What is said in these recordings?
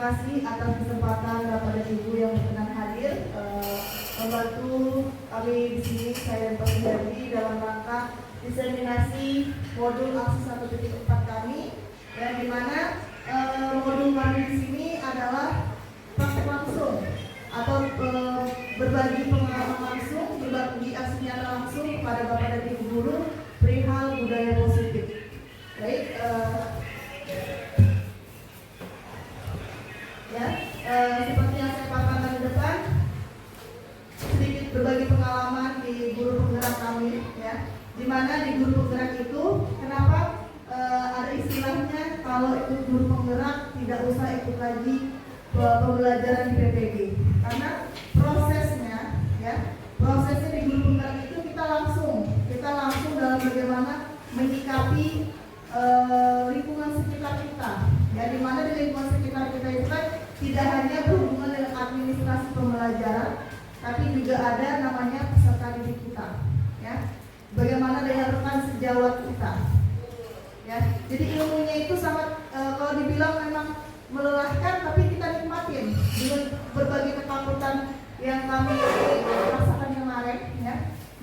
kasih atas kesempatan Bapak dan Ibu yang berkenan hadir membantu kami di sini, saya dan Pak Sudardi, dalam rangka diseminasi modul aksi 1.4 kami, dan di mana modul kami di sini adalah praktek langsung atau berbagi pengalaman langsung, berbagi aksi nyata langsung kepada Bapak dan Ibu guru perihal budaya positif. Baik, seperti yang saya paparkan di depan, sedikit berbagi pengalaman di guru penggerak kami, ya. Di mana di guru penggerak itu, kenapa ada istilahnya kalau itu guru penggerak tidak usah ikut lagi pembelajaran di PPG, karena prosesnya di guru penggerak itu kita langsung dalam bagaimana menyikapi lingkungan sekitar kita, ya, di mana di lingkungan sekitar kita itu kan tidak hanya berhubungan dengan administrasi pembelajaran, tapi juga ada namanya peserta didik kita, ya, bagaimana dengan rekan sejawat kita, ya. Jadi ilmunya itu sangat kalau dibilang memang melelahkan, tapi kita nikmatin dengan berbagai ketakutan yang kami rasakan kemarin, ya.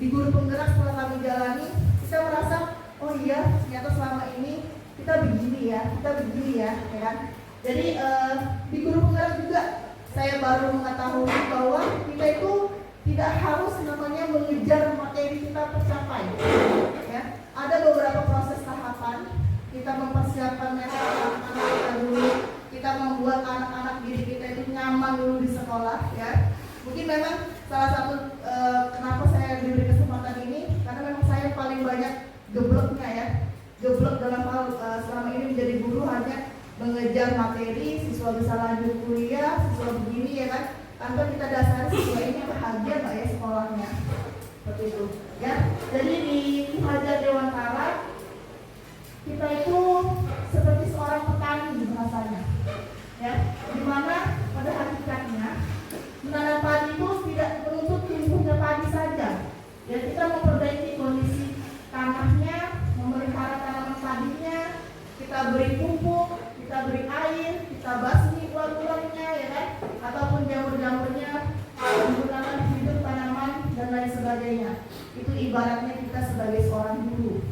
Di guru penggerak setelah kami jalani, kita merasa, oh iya, ternyata selama ini kita begini ya kan. Jadi di guru penggerak juga saya baru mengetahui bahwa kita itu tidak harus namanya mengejar materi kita tercapai, ya. Ada beberapa proses tahapan, kita mempersiapkan mental anak-anak kita dulu, kita membuat anak-anak didik kita itu nyaman dulu di sekolah, ya. Mungkin memang salah satu kenapa saya diberi kesempatan ini, karena memang saya paling banyak geblek dalam hal selama ini menjadi guru hanya mengejar materi, siswa bisa lanjut kuliah, siswa begini, ya kan, tanpa kita dasari siswa ini bahagia nggak ya sekolahnya, seperti itu, ya. Jadi di Hajar Dewantara kita itu seperti seorang petani bahasanya, ya, dimana pada hakikatnya menanam padi itu tidak menuntut tumbuhnya padi saja, ya. Kita memperbaiki kondisi tanahnya, memelihara tanaman padinya, kita beri pupuk, kita beri air, kita basmi ulang-ulangnya, ya kan, ataupun jamur-jamurnya, menggunakan hidup tanaman dan lain sebagainya. Itu ibaratnya kita sebagai seorang guru,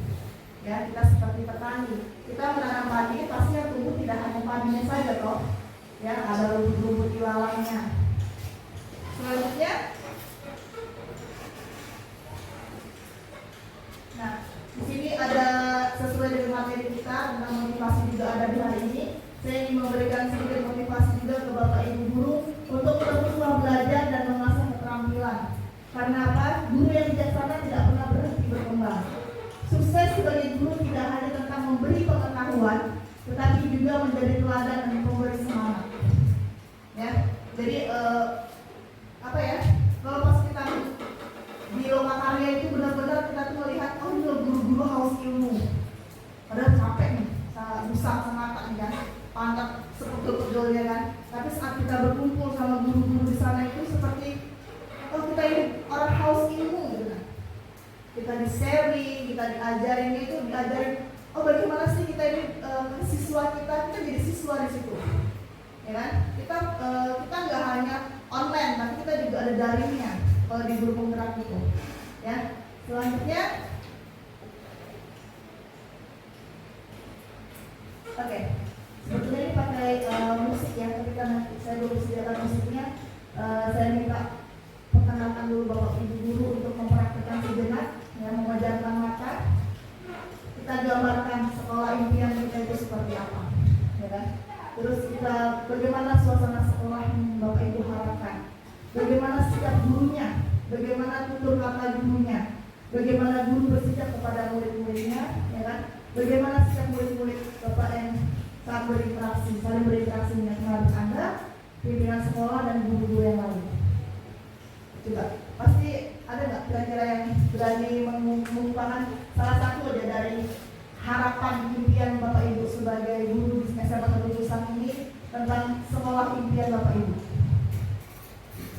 ya. Kita seperti petani, kita menanam padi, pasti yang tumbuh tidak hanya padinya saja toh, ya, ada rumput-rumput ilalangnya. Selanjutnya, nah, di sini ada sesuai dengan materi kita tentang motivasi juga ada di hari ini. Saya ingin memberikan sedikit motivasi juga ke Bapak Ibu guru untuk teruslah belajar dan mengasah keterampilan. Karena apa? Guru yang bijaksana tidak pernah berhenti berkembang. Sukses sebagai guru tidak hanya tentang memberi pengetahuan, tetapi juga menjadi teladan dan memberi semangat. Ya, jadi kalau pas kita di Lokakarya itu benar-benar kita tuh melihat, oh ini guru-guru haus ilmu, padahal capek nih, rusak semata nih kan, pantat sepegel-pegelnya kan. Tapi saat kita berkumpul sama guru-guru di sana itu seperti, oh kita ini orang haus ilmu gitu kan. Kita di-sharing, kita diajarin, oh bagaimana sih kita ini siswa kita jadi siswa di situ, ya kan? Kita nggak hanya online, tapi kita juga ada daringnya kalau di guru penggerak itu, ya. Selanjutnya, oke, sebetulnya ini pakai musik ya, ketika nanti saya belum sediakan musiknya, saya minta perkenalkan dulu Bapak Ibu guru untuk mempraktikkan sejenak, ya, memejamkan mata. Kita gambarkan sekolah impian kita itu seperti apa, ya kan? Terus kita bagaimana suasana sekolah yang Bapak Ibu harapkan, bagaimana sikap gurunya, bagaimana tutur kata gurunya, bagaimana guru bersikap kepada murid-muridnya, ya kan? Bagaimana sikap murid-murid Bapak yang saat berinteraksi, saling berinteraksi dengan Anda, pimpinan sekolah dan guru-guru yang lain. Coba, pasti ada nggak kira-kira yang berani mengungkapkan salah satu aja dari harapan impian Bapak Ibu sebagai guru di SMA Keputusan ini tentang sekolah impian Bapak Ibu?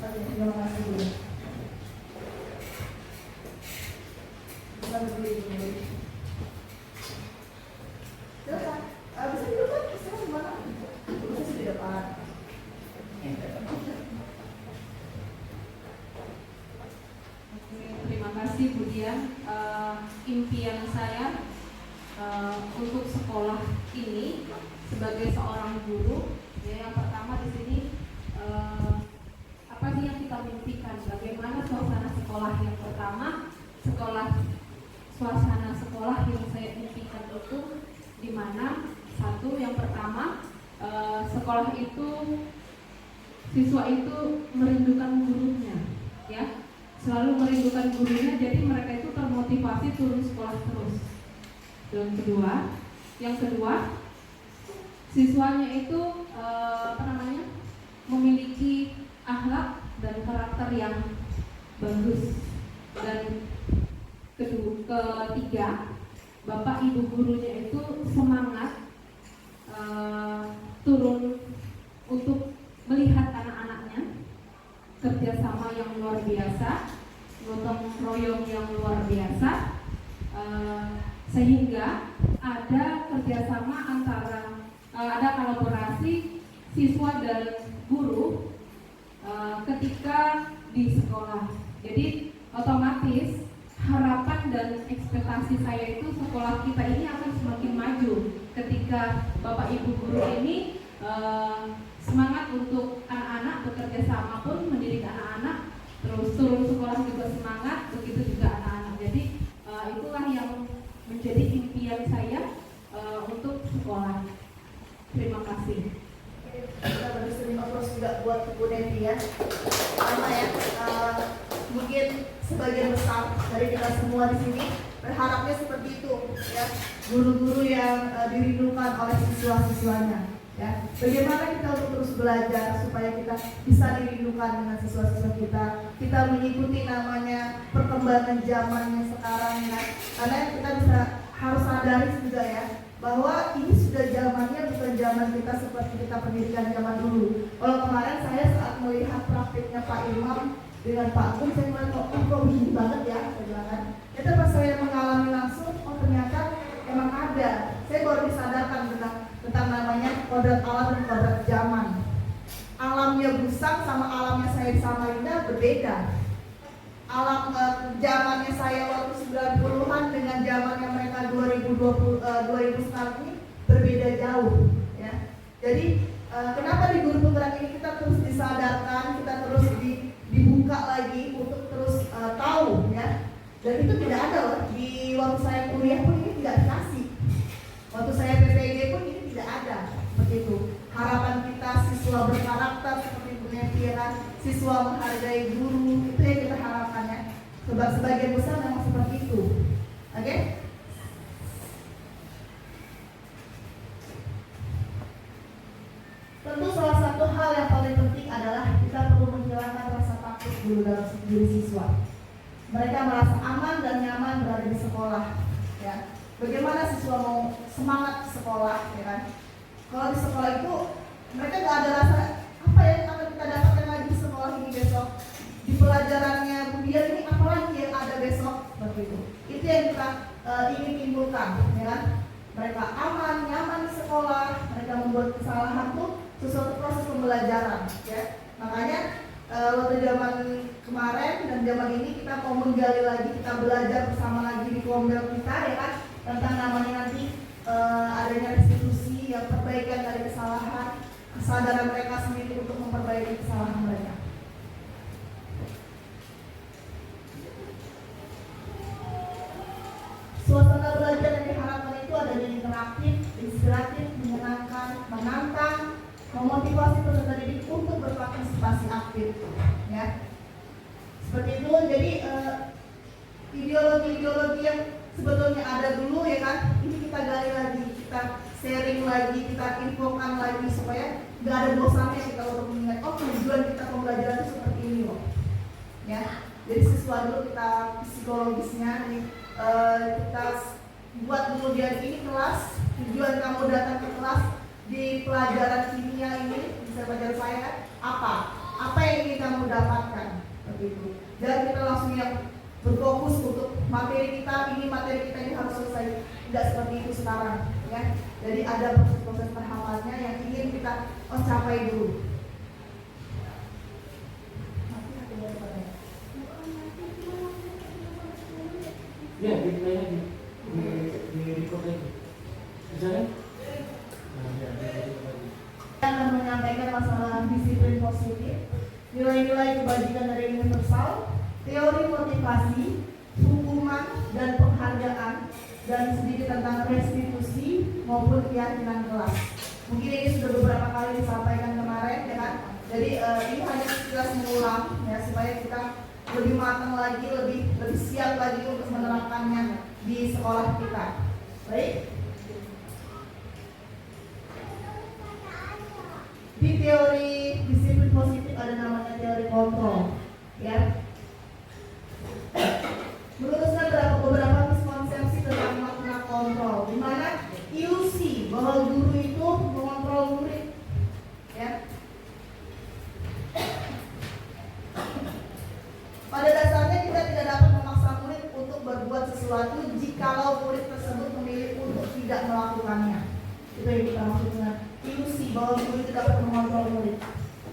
Oke, terima kasih dulu. Bisa berdiri. Silakan. Bisa di depan, bisa di mana? Bisa di depan. impian saya untuk sekolah ini sebagai seorang guru. Ya, yang pertama di sini apa sih yang kita mimpikan? Bagaimana suasana sekolah? Yang pertama, suasana sekolah yang saya impikan itu di mana satu, yang pertama sekolah itu siswa itu merindukan gurunya, ya, selalu merindukan gurunya, jadi mereka itu termotivasi turun sekolah terus. Dan yang kedua, siswanya itu memiliki akhlak dan karakter yang bagus. Dan ketiga, bapak ibu gurunya itu semangat turun untuk melihat anak-anaknya, kerjasama yang luar biasa, gotong royong yang luar biasa, sehingga ada kerjasama antara ada kolaborasi siswa dan guru ketika di sekolah. Jadi otomatis harapan dan ekspektasi saya itu sekolah kita ini akan semakin maju ketika bapak ibu guru ini semangat untuk anak-anak, bekerja sama pun mendidik anak-anak, terus turun sekolah juga semangat, begitu juga anak-anak. Jadi itulah yang menjadi impian saya untuk sekolah. Terima kasih. Kita berterima kasih juga buat Ibu Devi ya. Karena ya, mungkin sebagian besar dari kita semua di sini berharapnya seperti itu ya, guru-guru yang dirindukan oleh siswa-siswanya. Ya, bagaimana kita untuk terus belajar supaya kita bisa dirindukan dengan siswa-siswa kita. Kita mengikuti namanya perkembangan zamannya sekarang ya. Karena kita harus sadari juga ya, bahwa ini sudah zamannya bukan zaman kita seperti kita pendidikan zaman dulu. Kalau kemarin saya saat melihat praktiknya Pak Imam dengan Pak Gun, saya melihat kok begini banget ya, saya bilang kan. Itu pas saya mengalami langsung, ternyata emang ada. Saya baru disadarkan tentang namanya kodrat alam dan kodrat zaman. Alamnya Busang sama alamnya saya di Samarinda berbeda. Alam zamannya saya waktu 90-an dengan zamannya mereka 2000 sekarang ini berbeda jauh ya. Jadi kenapa di guru penggerak ini kita terus disadarkan, kita terus dibuka lagi untuk terus tahu ya. Dan itu tidak ada loh di waktu saya kuliah pun ini tidak dikasih. Waktu saya PPG pun ini tidak ada seperti itu. Harapan kita siswa berkarakter seperti penelitian, siswa menghargai guru, itu yang kita harapkan ya. Sebab sebagian besar memang seperti itu. Oke? Tentu salah satu hal yang paling penting adalah kita perlu menghilangkan rasa takut dulu dalam diri siswa. Mereka merasa aman dan nyaman berada di sekolah ya. Bagaimana siswa mau semangat sekolah ya kan? Kalau di sekolah itu mereka nggak ada rasa apa yang akan kita dapatkan lagi di sekolah ini besok, di pelajarannya kemudian ini apa lagi yang ada besok seperti itu. Itu yang kita ingin timbulkan ya kan? Mereka aman, nyaman di sekolah, mereka membuat kesalahan pun sesuatu proses pembelajaran ya. Makanya waktu zaman kemarin dan zaman ini kita mau menggali lagi, kita belajar bersama lagi di Kombel kita ya kan, tentang namanya nanti adanya restitusi yang perbaikan dari kesalahan, kesadaran mereka sendiri untuk memperbaiki kesalahan mereka. Suasana belajar yang diharapkan itu adanya interaktif, inspiratif, menyenangkan, menantang, memotivasi peserta didik untuk berpartisipasi aktif ya. Seperti itu. Jadi ideologi-ideologi yang sebetulnya ada dulu ya kan, ini kita gali lagi, kita sharing lagi, kita infokan lagi supaya nggak ada bosannya kita untuk mengingat tujuan kita pembelajaran itu seperti ini loh ya. Jadi siswa dulu kita psikologisnya nih, kita buat dulu dia ini kelas, tujuan kamu datang ke kelas di pelajaran kimia ini, bisa pelajaran saya apa yang ingin kamu dapatkan seperti itu. Dan kita langsung yang berfokus untuk materi kita ini harus selesai, tidak seperti itu sekarang ya. Jadi ada proses-proses tahapannya yang ingin kita capai dulu. Ya, di record lagi. Bisa kan? Nah, ya, di record lagi. Akan menyampaikan masalah disiplin positif, nilai-nilai kebajikan dari universal, teori motivasi, hukuman dan penghargaan, dan sedikit tentang restitusi maupun keyakinan kelas. Mungkin ini sudah beberapa kali disampaikan kemarin, ya kan? Jadi ini hanya sekilas mengulang, ya, supaya kita lebih matang lagi, lebih siap lagi untuk menerapkannya di sekolah kita. Baik. Di teori disiplin positif ada namanya teori kontrol, ya. Meluruskan beberapa miskonsepsi tentang makna kontrol, di mana ilusi bahwa guru itu mengontrol murid, ya. Pada dasarnya kita tidak dapat memaksa murid untuk berbuat sesuatu jikalau murid tersebut memilih untuk tidak melakukannya. Itu yang kita maksud dengan ilusi bahwa guru itu dapat mengontrol murid.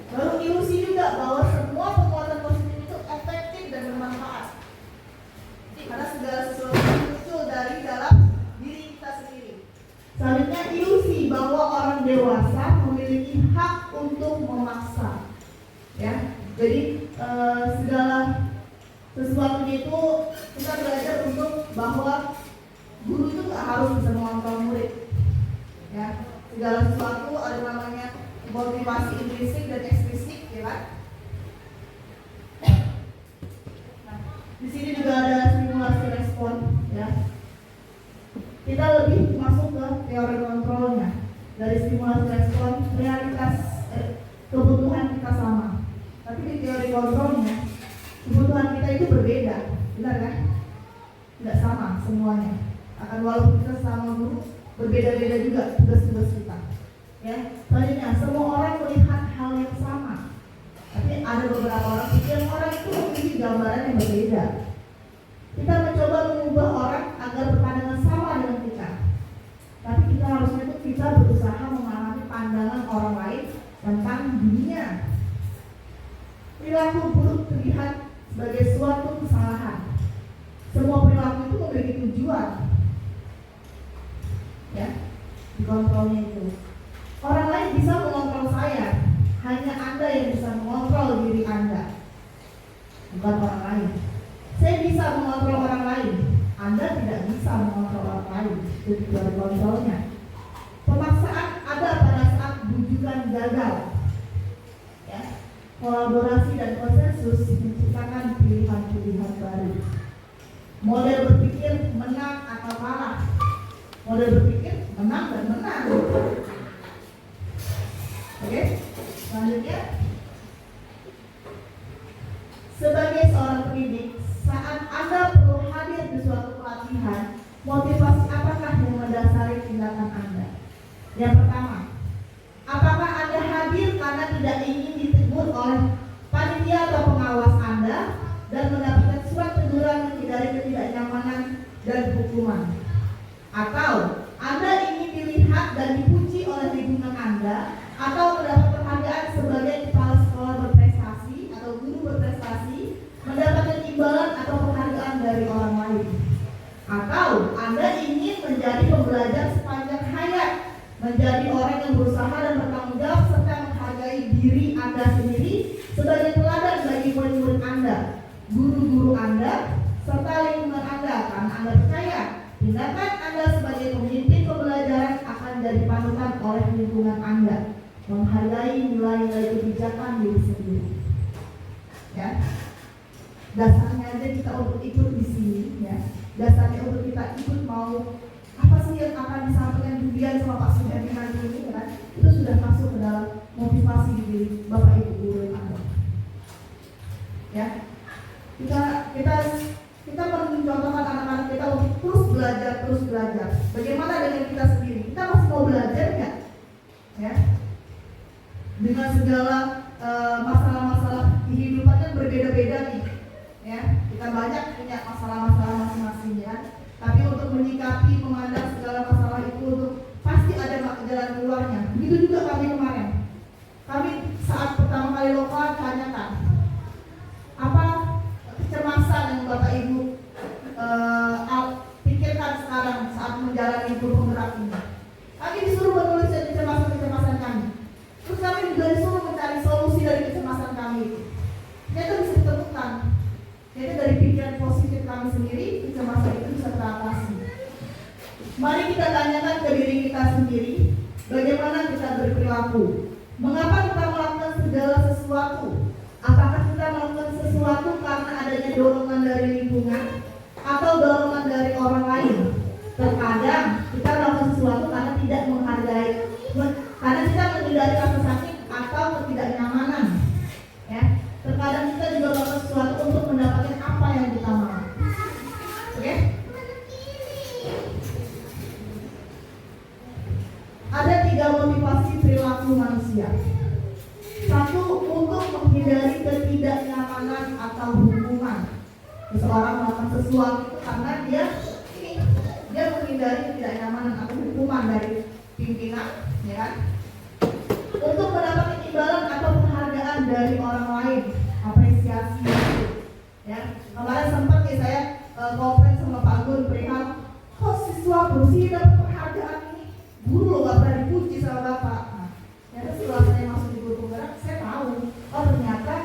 Lalu ilusi juga bahwa semua perbuatan positif itu efektif dan bermanfaat. Karena segala sesuatu muncul dari dalam diri kita sendiri. Selanjutnya ilusi bahwa orang dewasa memiliki hak untuk memaksa. Ya, jadi segala sesuatu itu kita belajar untuk bahwa guru itu nggak harus bisa mengontrol murid. Ya, segala sesuatu ada namanya motivasi intrinsik dan ekstrisik, ya kan? Nah, di sini juga ada simulasi respon, ya. Kita lebih masuk ke teori kontrolnya. Dari simulasi respon, realitas kebutuhan kita sama. Tapi di teori kontrolnya, kebutuhan kita itu berbeda, benar kan? Tidak sama semuanya. Akan walaupun kita sama guru, berbeda-beda juga tugas-tugas kita. Ya, selanjutnya semua orang melihat hal yang sama, tapi ada beberapa orang, setiap orang itu memiliki gambaran yang berbeda. Kita mencoba mengubah orang agar berpandangan sama dengan kita, tapi kita harusnya itu kita berusaha memahami pandangan orang lain tentang dunia. Perilaku buruk terlihat sebagai suatu kesalahan. Semua perilaku itu memiliki tujuan, ya, dikontrolnya itu. Orang lain bisa mengontrol saya, hanya Anda yang bisa mengontrol diri Anda, bukan orang lain. Saya bisa mengontrol orang lain, Anda tidak bisa mengontrol orang lain. Itu dari kontrolnya. Pemaksaan ada pada saat bujukan gagal, ya. Kolaborasi dan konsensus menciptakan pilihan-pilihan baru. Model berpikir menang atau kalah. Model berpikir menang dan menang. Oke, selanjutnya, sebagai seorang pendidik, saat Anda perlu hadir di suatu pelatihan, motivasi apakah yang mendasari tindakan Anda? Yang pertama, apakah Anda hadir karena tidak ingin ditegur oleh panitia atau pengawas Anda dan mendapatkan surat teguran menghindari ketidaknyamanan dan hukuman? Atau Anda ingin dilihat dan dipuji oleh lingkungan Anda, atau mendapat penghargaan sebagai kepala sekolah berprestasi atau guru berprestasi, mendapatkan imbalan atau penghargaan dari orang lain? Atau Anda ingin menjadi pembelajar sepanjang hayat, menjadi orang yang berusaha dan bertanggung jawab serta menghargai diri Anda sendiri sebagai teladan bagi murid-murid Anda, guru-guru Anda, serta lingkungan Anda, karena Anda percaya tindakan Anda sebagai pemimpin pembelajaran akan jadi panutan oleh lingkungan Anda, menghargai nilai-nilai kebijakan diri sendiri. Ya, dasarnya aja kita untuk ikut di sini, ya. Dasarnya untuk kita ikut mau apa sih yang akan disampaikan Julian sama Pak Sudardi nanti ini, ya kan? Itu sudah masuk ke dalam motivasi diri Bapak Ibu guru yang ada. Ya, kita mencontohkan anak-anak kita untuk terus belajar. Bagaimana dengan kita sendiri? Kita masih mau belajar nggak? Ya, dengan segala masalah-masalah kehidupan yang berbeda-beda nih, ya. Kita banyak punya masalah-masalah masing-masing, ya. Tapi untuk menyikapi, memandang segala masalah itu, untuk pasti ada jalan keluarnya. Begitu juga kami kemarin. Kami saat pertama kali lokal tanyakan, apa kecemasan yang Bapak Ibu Mari kita tanyakan ke diri kita sendiri, bagaimana kita berperilaku. Mengapa kita melakukan segala sesuatu? Apakah kita melakukan sesuatu karena adanya dorongan dari lingkungan atau dorongan dari orang lain? Terkadang kita melakukan sesuatu karena tidak menghargai, karena kita menghindari rasa sakit atau ketidaknyamanan. Ya, terkadang kita juga melakukan sesuatu untuk mendapatkan apa yang kita mau. Oke? Ada 3 motivasi perilaku manusia. 1, untuk menghindari ketidaknyamanan atau hukuman. Seseorang melakukan sesuatu itu karena dia menghindari ketidaknyamanan atau hukuman dari pimpinan, ya kan? Untuk mendapatkan imbalan atau penghargaan dari orang lain, apresiasi. Ya, kemarin sempat saya konferensi sama Pak Guru perihal, kok siswa bersih dapat penghargaan ini? Guru loh gak pernah dipuji sama Bapak. Nah, ternyata setelah saya masuk di guru penggerak, saya tahu, oh ternyata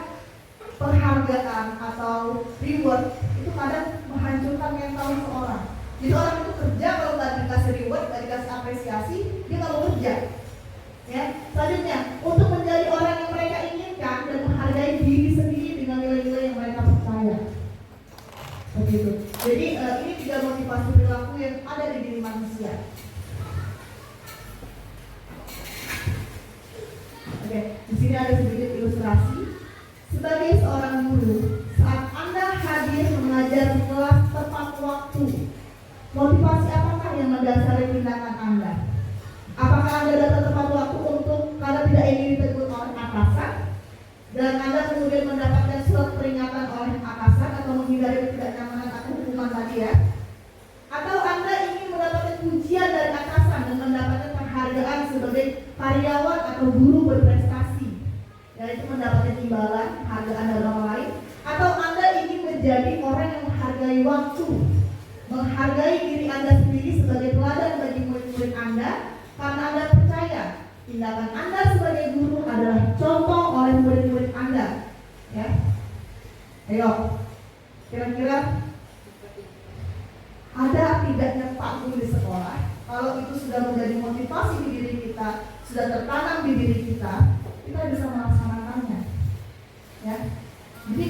penghargaan atau reward itu kadang menghancurkan mental seseorang. Jadi orang itu kerja kalau nggak dikasih reward, nggak dikasih apresiasi, dia nggak mau kerja. Ya, selanjutnya untuk menjadi orang yang mereka inginkan dan menghargai diri sendiri dengan nilai-nilai yang mereka percaya. Begitu. Jadi ini 3 motivasi perilaku yang ada di diri manusia. Oke, di sini ada sedikit ilustrasi. Sebagai seorang guru, saat Anda hadir mengajar di kelas tepat waktu, motivasi apakah yang mendasari tindakan Anda? Apakah Anda datang tepat waktu karena tidak ingin ditegur oleh atasan, dan Anda kemudian mendapatkan surat peringatan oleh atasan atau menghindari ketidaknyamanan atau hukuman tadi ya? Atau Anda ingin mendapatkan pujian dari atasan dan mendapatkan penghargaan sebagai karyawan atau guru berprestasi, yaitu mendapatkan imbalan, penghargaan dari orang lain? Atau Anda ingin menjadi orang yang menghargai waktu, menghargai diri Anda sendiri sebagai teladan bagi murid-murid Anda, karena Anda percaya tindakan Anda sebagai guru adalah contoh oleh murid-murid Anda. Ya, ayo, kira-kira ada tidaknya Pak Guru di sekolah? Kalau itu sudah menjadi motivasi di diri kita, sudah tertanam di diri kita bisa melaksanakannya. Ya, jadi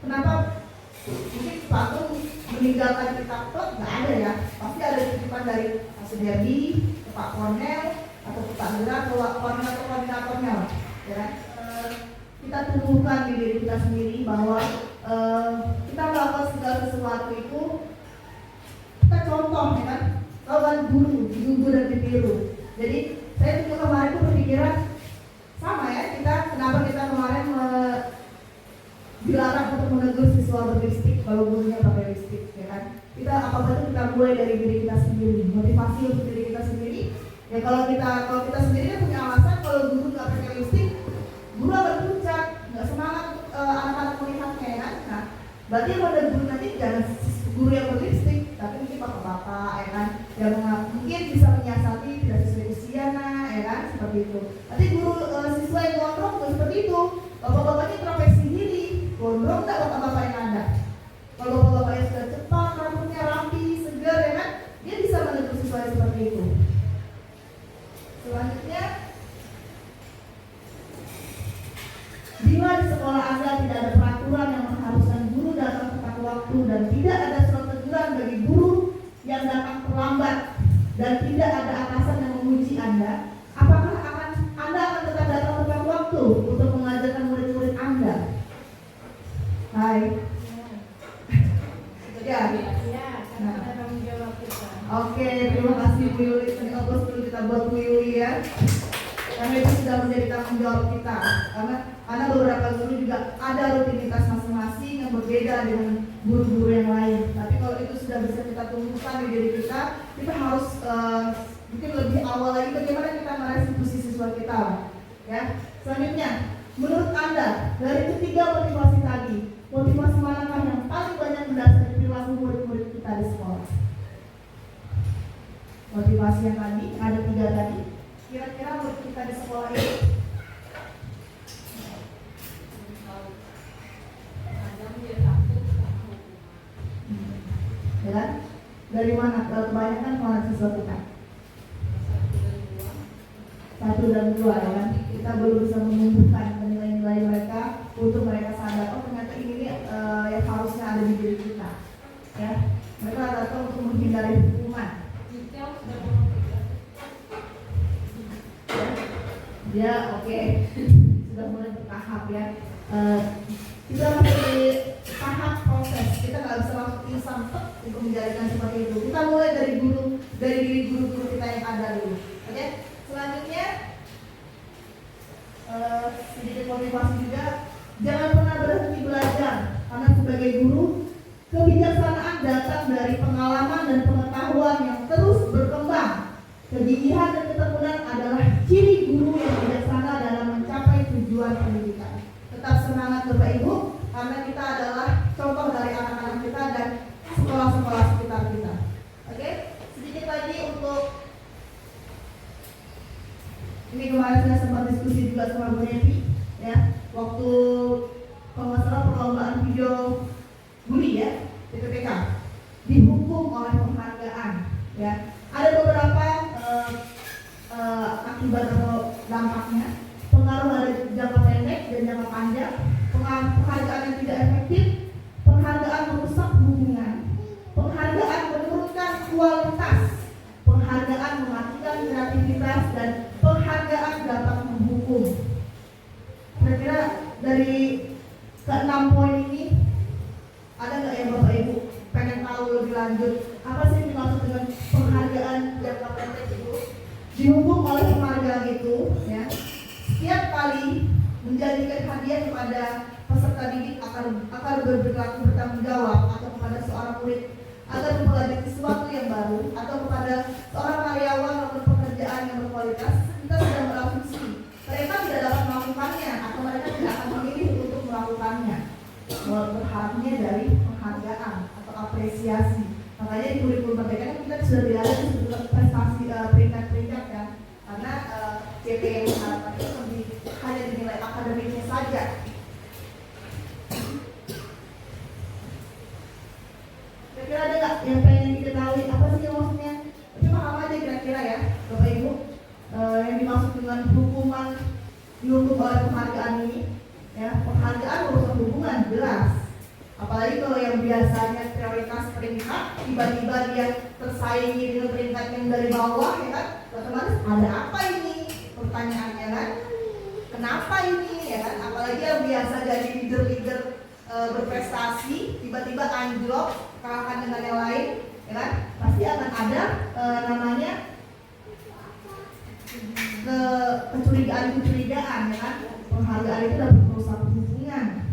kenapa mungkin Pak Guru meninggalkan kita klub? Nggak ada ya, pasti ada titipan dari Pak Suderdi, ke Pak Kornel, atau ke Pak Gerak, ke koordinatornya lah. Ya, kita tumbuhkan di diri kita sendiri bahwa kita melakukan segala sesuatu itu kita contoh, ya kan? Kalau kan guru, ditunggu dan ditiru. Jadi saya juga kemarin tuh berpikiran sama ya, kenapa kita kemarin dilarang untuk menegur siswa berlipstik kalau gurunya pakai lipstik, ya kan? Apa itu kita mulai dari diri kita sendiri, motivasi untuk diri kita sendiri. Ya kalau kita sendiri kan punya alasan, kalau guru nggak pakai lipstik, guru akan puncak, nggak semangat untuk anak-anak melihatnya, ya kan? Nah, berarti yang ada guru nanti jangan guru yang berlipstik, tapi mungkin bapak-bapak, ya kan? Yang mungkin bisa menyiasati tidak sesuai usia, ya kan? Seperti itu. Nanti guru siswa yang gondrong juga seperti itu. Bapak-bapaknya introspeksi diri, gondrong nggak bapak-bapak yang ada? Kalau bapak-bapak yang sudah cepat, rambutnya rapi, segar, ya kan? Dia bisa menegur siswa seperti itu. Selanjutnya, bila di sekolah Anda tidak ada peraturan yang mengharuskan guru datang tepat waktu dan tidak ada surat teguran bagi guru yang datang terlambat dan tidak ada atasan yang memuji Anda, apakah Anda akan tetap datang tepat waktu untuk mengajarkan murid-murid Anda? Hai. Ya. Nah. Oke, terima kasih Bu Yuli. Ini aplaus dulu kita buat Bu Yuli ya. Karena itu sudah menjadi tanggung jawab kita. Karena beberapa guru juga ada rutinitas masing-masing yang berbeda dengan guru-guru yang lain. Tapi kalau itu sudah bisa kita tumbuhkan di diri kita harus mungkin lebih awal lagi bagaimana kita merespon siswa kita. Ya. Selanjutnya, menurut Anda dari ketiga motivasi tadi, motivasi manakah yang paling banyak mendasari perilaku murid-murid kita di sekolah? Motivasi yang tadi, ada 3 tadi. Kira-kira murid kita di sekolah ini ya kan? Dari mana? Kebanyakan 1 dan 2 ya kan. Kita belum bisa menumbuhkan nilai-nilai mereka untuk mereka sadar, oh ternyata ini yang harusnya ada di diri kita. Ya, mereka datang untuk menghindari hukuman. Ya, oke. Sudah mulai bertahap ya. Kita masih tahap proses. Kita nggak bisa langsung instan untuk menjadikan seperti itu. Kita mulai dari diri guru-guru kita yang ada dulu. Oke. Selanjutnya sedikit motivasi juga. Jangan pernah berhenti belajar, karena sebagai guru kebijaksanaan datang dari pengalaman dan pengetahuan yang terus berkembang. Kegigihan dan ketekunan adalah ciri guru yang bijaksana dalam mencapai tujuan pendidikan. Tetap semangat Bapak Ibu, karena kita adalah contoh dari anak-anak kita dan sekolah-sekolah sekitar kita. Oke, sedikit lagi untuk ini kemarin saya sempat diskusi juga sama Bu Nevi, ya, waktu penguasaan perlombaan video bully ya, PPK, dihukum oleh penghargaan, ya. Ada beberapa akibat atau dampaknya. Pengaruh ada jangka pendek dan jangka panjang. Penghargaan yang tidak efektif, penghargaan merusak hubungan, penghargaan menurunkan kualitas, penghargaan mematikan kreativitas, dan penghargaan dapat menghukum. Kira-kira dari ke-6 poin ini ada nggak yang Bapak Ibu pengen tahu lebih lanjut? Apa sih yang dimaksud dengan penghargaan jangka pendek itu? Dihukum oleh penghargaan itu, ya, setiap kali menjanjikan hadiah kepada peserta didik akan berlaku bertanggung jawab, atau kepada seorang murid agar mempelajari sesuatu yang baru, atau kepada seorang karyawan maupun pekerjaan yang berkualitas, kita sudah berasumsi mereka tidak dapat melakukannya atau mereka tidak akan memilih untuk melakukannya. Berharapnya dari penghargaan atau apresiasi. Makanya di kurikulum merdeka kita sudah tidak ada prestasi peringkat-peringkat kan, karena CP yang diharapkan itu hanya dinilai akademiknya saja. Kira-kira ada nggak yang pengen diketahui apa sih maksudnya? Tapi paham aja kira-kira ya Bapak Ibu, yang dimaksud dengan hukuman dihukum oleh penghargaan ini, ya, penghargaan merusak hubungan jelas. Apalagi kalau yang biasanya prioritas peringkat, tiba-tiba dia tersaingi dengan peringkat yang dari bawah, ya kan? Otomatis ada apa ini? Pertanyaannya kan, kenapa ini, ya kan? Apalagi yang biasa jadi leader-leader berprestasi, tiba-tiba anjlok, kalahkan dengan yang lain, ya kan? Pasti akan ada namanya kecurigaan, ya kan? Penghargaan itu dapat merusak hubungan.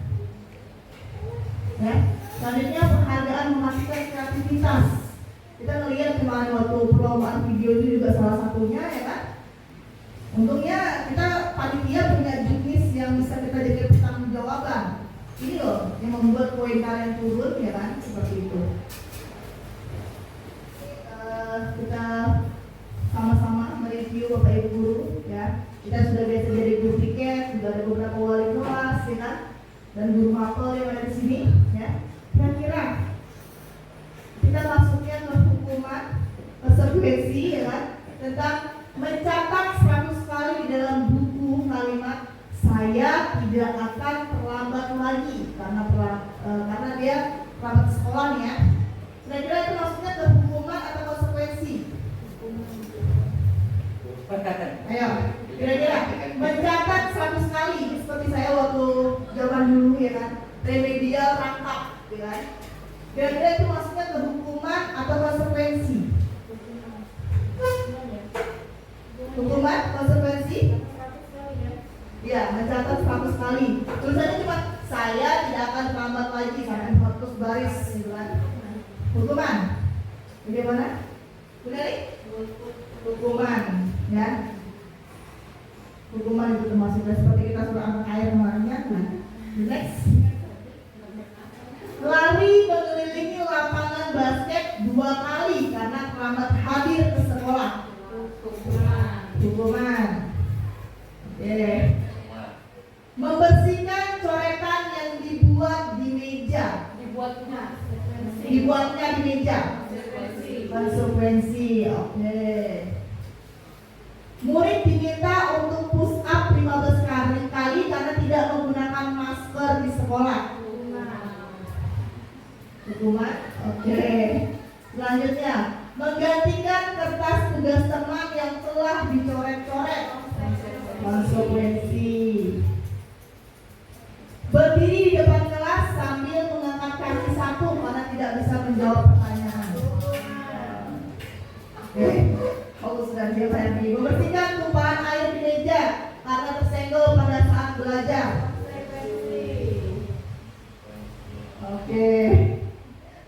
Ya, selanjutnya penghargaan mematikan kreativitas. Kita ngelihat kemarin waktu perlombaan video itu juga salah satunya, ya kan. Untungnya kita panitia punya juknis yang bisa kita jadikan pertanggungjawaban. Ini loh yang membuat poin kalian turun, ya kan, seperti itu. Kita sama-sama mereview Bapak Ibu guru, ya. Kita sudah biasa jadi guru piket, sudah ada beberapa wali kelas, ya kan, dan guru mapel yang ada di sini, ya. Kira-kira kita masuknya ke hukuman konsekuensi, ya kan, tentang mencatat 100 kali di dalam buku kalimat saya tidak akan terlambat lagi karena dia terlambat sekolah nih, ya. Kira-kira itu maksudnya ke hukuman atau konsekuensi? Ayo, kira-kira mencatat 100 kali seperti saya waktu zaman dulu, ya kan, remedial rangkap, ya kan. Kira-kira itu maksudnya ke hukuman atau konsekuensi? Hukuman, konsekuensi? Ya, mencatat 100 kali. Tulisannya cuma saya tidak akan terlambat lagi sampai 100 baris, gitu kan. Hukuman. Bagaimana? Benar? Hukuman, ya. Hukuman itu termasuk seperti kita suruh angkat air kemarinnya. Nah, next. Lari mengelilingi lapangan basket 2 kali karena terlambat hadir ke sekolah. Hukuman. Oke. Membersihkan coretan yang dibuat di meja. Dibuatnya di meja. Konsekuensi. Oke. Murid diminta Hukuman. Oke. Selanjutnya, menggantikan kertas tugas teman yang telah dicoret-coret. Konsekuensi. Berdiri di depan kelas sambil mengangkat kaki sapu karena tidak bisa menjawab pertanyaan. Oke. Oh, sudah dia Ferdi. Membersihkan tumpahan air di meja karena tersenggol pada saat belajar. Oke.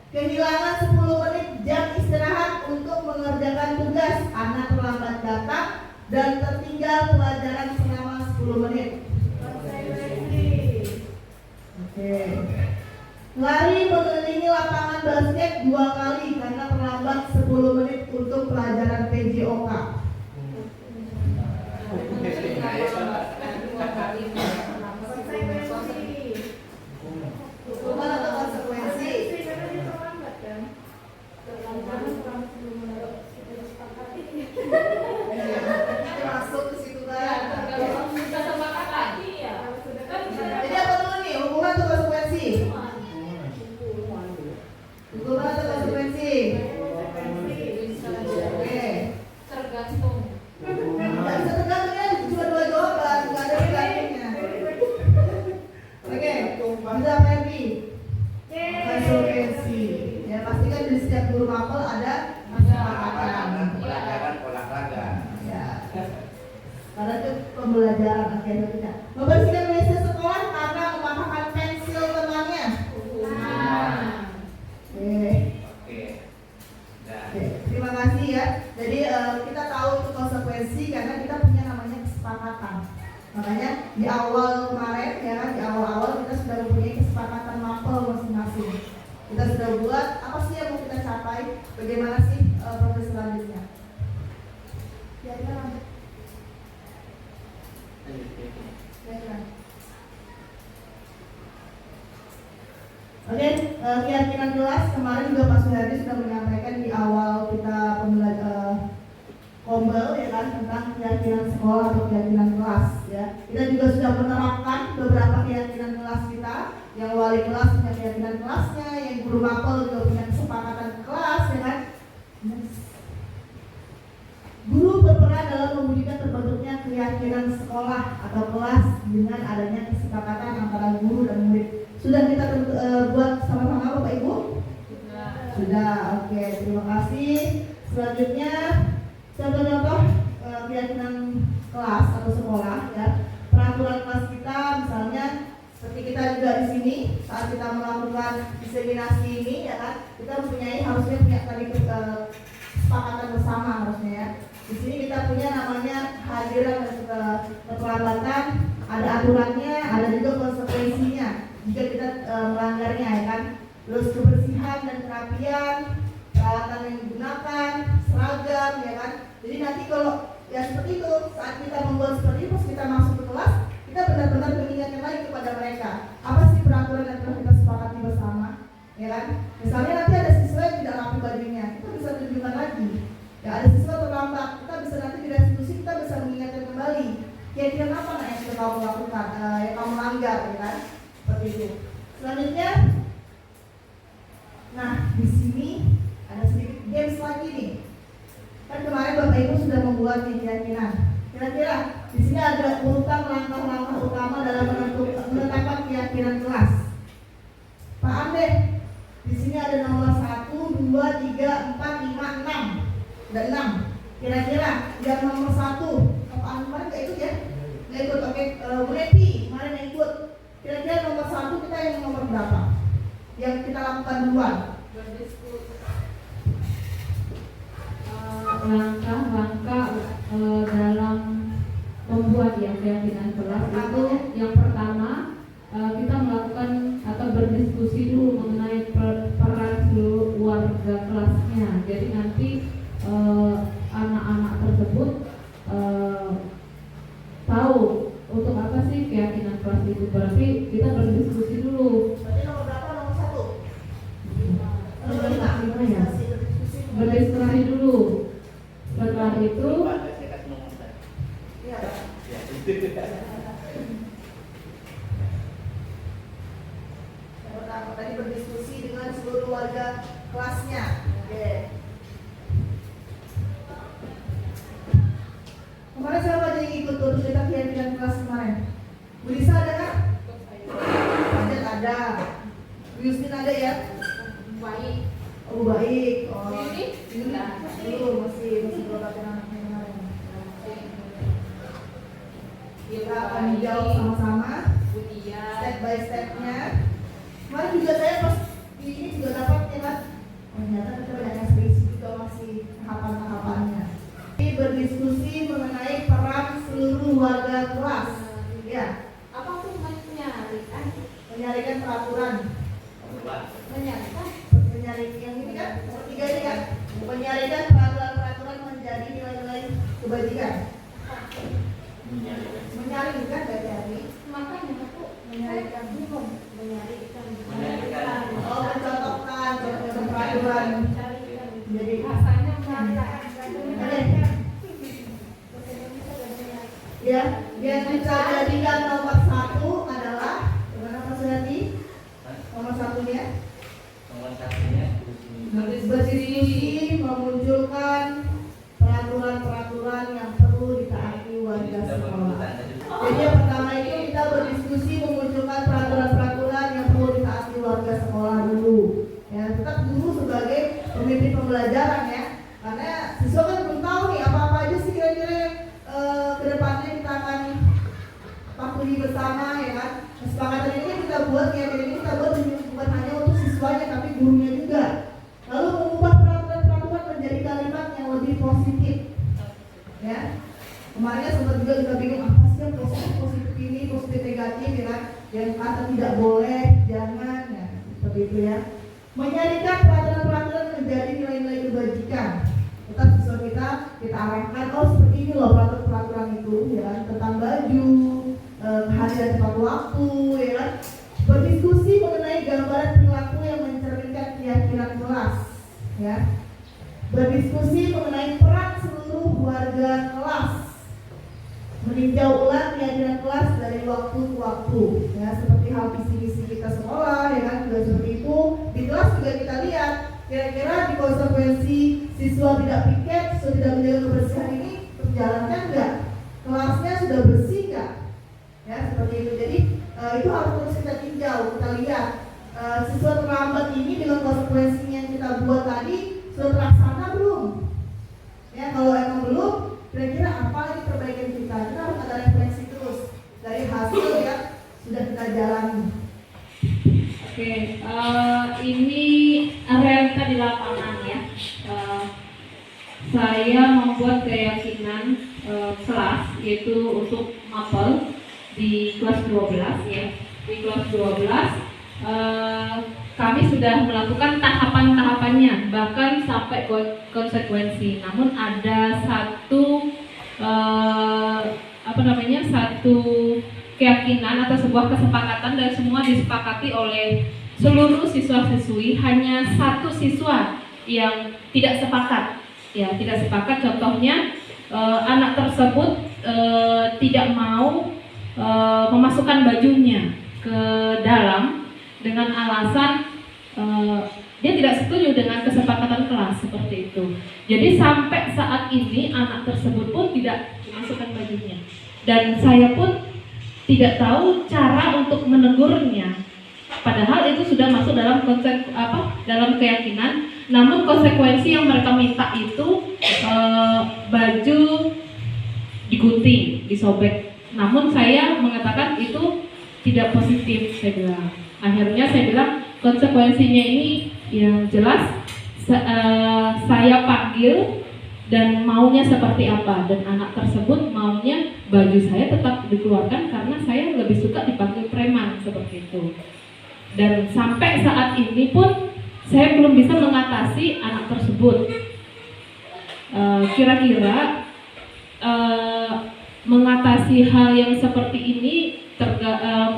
Kehilangan 10 menit jam istirahat untuk mengerjakan tugas karena terlambat datang dan tertinggal pelajaran selama 10 menit. Oke. Lari mengelilingi lapangan basket 2 kali karena terlambat 10 menit untuk pelajaran PJOK. Hukuman atau konsekuensi? Masuk ke situ kan. Jadi apa dulu nih? Hukuman atau konsekuensi? Hukuman atau konsekuensi? Oke. Tergantung. Nggak bisa tergantung ya, cuma 2 jawaban, nggak ada pilihannya. Oke, bisa Ferdi. Konsekuensi. Ya pastikan di setiap guru mapel ada kesepakatan. Pelajaran olahraga. Ya. Karena itu pembelajaran akhirnya kita. Membersihkan meja sekolah karena mematahkan pensil temannya. Oke. Oke. Nah, Oke, terima kasih ya. Jadi kita tahu itu konsekuensi karena kita punya namanya kesepakatan. Makanya di awal kemarin ya kan, di awal-awal kita sudah mempunyai kesepakatan mapel masing-masing. Kita sudah buat apa sih yang mau kita capai, bagaimana sih proses selanjutnya. Ya, lanjut. Ya. Oke, keyakinan kelas kemarin juga Pak Suhardi sudah menyampaikan di awal kita kombel ya kan tentang keyakinan sekolah atau keyakinan kelas ya. Kita juga sudah menerapkan beberapa keyakinan kelas kita, yang wali kelas punya keyakinan kelasnya, yang guru mapel juga punya kesepakatan kelas ya kan. Guru berperan dalam mewujudkan terbentuknya keyakinan sekolah atau kelas dengan adanya kesepakatan antara guru dan murid. Sudah kita buat sama-sama Bapak Ibu? Sudah, oke, terima kasih. Selanjutnya contoh-contoh keyakinan kelas atau sekolah ya. Peraturan kelas kita misalnya seperti kita juga di sini saat kita melakukan diseminasi ini ya kan, kita harusnya punya tadi kesepakatan bersama harusnya ya. Di sini kita punya namanya hadiran dan keterlambatan, ada aturannya, ada juga konsekuensinya jika kita melanggarnya ya kan. Terus kebersihan dan kerapian, peralatan yang digunakan, seragam ya kan. Jadi nanti kalau ya seperti itu, saat kita membuat seperti itu, pas kita masuk ke kelas, kita benar-benar mengingatkan lagi kepada mereka apa sih peraturan yang telah kita sepakati bersama, ya kan. Misalnya nanti ada siswa yang tidak rapi bajunya, kita bisa tunjukkan lagi. Ya ada siswa terlambat, kita bisa nanti di restitusi kita bisa mengingatkan kembali. Kira-kira apa yang sudah kamu lakukan, yang kamu langgar, ya kan? Seperti itu. Selanjutnya, nah di sini ada sedikit games lagi nih. Kan kemarin Bapak Ibu sudah membuat keyakinan. Kira-kira di sini ada urutan langkah-langkah utama dalam menetapkan keyakinan kelas. Paham deh? Di sini ada nomor 1, 2, 3, 4, 5, 6. Ada 6. Kira-kira yang nomor 1, apaan kemarin nggak ikut ya? Nggak ikut, oke. Bu Nepi kemarin yang ikut. Kira-kira nomor 1 kita yang nomor berapa? Yang kita lakukan duluan. Langkah-langkah dalam membuat keyakinan kelas itu yang pertama kita melakukan atau berdiskusi dulu mengenai peran seluruh warga kelasnya. Jadi nanti anak-anak tersebut tahu untuk apa sih keyakinan kelas itu. Berarti kita berdiskusi dulu. Berarti nomor berapa? Nomor 1? Nomor 5 ya? Berdiskusi dulu. Setelah itu Iya. Yang pertama tadi berdiskusi dengan seluruh warga kelasnya. Oke. Kemarin siapa aja yang ikut tuh kita kegiatan kelas kemarin? Bu Lisa ada kan? Ajat ada. Bu Yustin ada ya? Baik. Oh baik. Oh Ini? belum masih berobatin anaknya kemarin. Kita akan jawab sama-sama step by stepnya. Kemarin juga saya pas ini juga dapat ya kan? Ternyata kita banyak yang spesifik juga masih tahapan-tahapannya. Ini berdiskusi mengenai peran seluruh warga kelas. Ya, Apa tuh menyarikan? menyarikan peraturan. Menyarikan? Menyarikan yang ini kan? Tiga ini kan? Menyarikan peraturan-peraturan menjadi nilai-nilai kebajikan. Menyaring kan gak jadi? Makanya aku Menyarikan. menyarikan. Oh, mencontohkan peraturan. Jadi Rasanya ya, yang kita jadikan nomor satu adalah gimana Mas Yadi? Nomor satunya Nomor satunya berdiskusi memunculkan peraturan-peraturan yang perlu ditaati warga sekolah. Jadi yang pertama itu kita berdiskusi memunculkan peraturan-peraturan yang perlu ditaati warga sekolah dulu. Ya, tetap guru sebagai pemimpin pembelajaran ya, karena siswa kan belum tahu nih apa-apa aja sih kira-kira kedepannya kita akan patuhi bersama ya kan. Kesepakatan ini kita buat ya, ini kita buat bukan hanya untuk siswanya tapi gurunya juga. Lalu mengubah peraturan-peraturan menjadi kalimat yang lebih positif. Ya. Kemarin sempat juga kita bingung apa sih yang positif ini, positif negatif ya kan. Yang kata tidak boleh, jangan ya, seperti itu ya. Menyarikan peraturan-peraturan menjadi nilai-nilai kebajikan. Tetap siswa kita arahkan, oh seperti ini loh peraturan itu ya kan, tentang baju, kehadiran tepat waktu ya kan. Berdiskusi mengenai gambaran perilaku yang mencerminkan keyakinan kelas ya. Berdiskusi mengenai peran seluruh warga kelas, meninjau ulang keyakinan kelas dari waktu ke waktu ya, seperti hal visi-misi kita sekolah ya kan, juga seperti itu. Di kelas juga kita lihat kira-kira di konsekuensi siswa tidak piket, siswa tidak menjaga kebersihan ini terjalankan nggak? Kelasnya sudah bersih nggak? Ya seperti itu. Jadi itu harus terus kita tinjau, kita lihat siswa terlambat ini dengan konsekuensinya yang kita buat tadi sudah terlaksana belum? Ya kalau emang belum, kira-kira apa lagi perbaikan kita? Kita harus ada refleksi terus dari hasil yang sudah kita jalani. Oke, ini realita di lapangan ya. Saya membuat keyakinan kelas yaitu untuk mapel di kelas 12 ya. Di kelas 12 kami sudah melakukan tahapan-tahapannya, bahkan sampai konsekuensi. Namun ada satu satu keyakinan atau sebuah kesepakatan dan semua disepakati oleh seluruh siswa-siswi. Hanya satu siswa yang tidak sepakat. Ya, tidak sepakat. Contohnya anak tersebut tidak mau memasukkan bajunya ke dalam dengan alasan dia tidak setuju dengan kesepakatan kelas seperti itu. Jadi sampai saat ini anak tersebut pun tidak memasukkan bajunya. Dan saya pun tidak tahu cara untuk menegurnya. Padahal itu sudah masuk dalam dalam keyakinan. Namun konsekuensi yang mereka minta itu baju digunting, disobek. Namun saya mengatakan itu tidak positif, saya bilang. Akhirnya saya bilang konsekuensinya ini yang jelas saya panggil dan maunya seperti apa, dan anak tersebut maunya baju saya tetap dikeluarkan karena saya lebih suka dipanggil preman seperti itu. Dan sampai saat ini pun saya belum bisa mengatasi anak tersebut. Kira-kira mengatasi hal yang seperti ini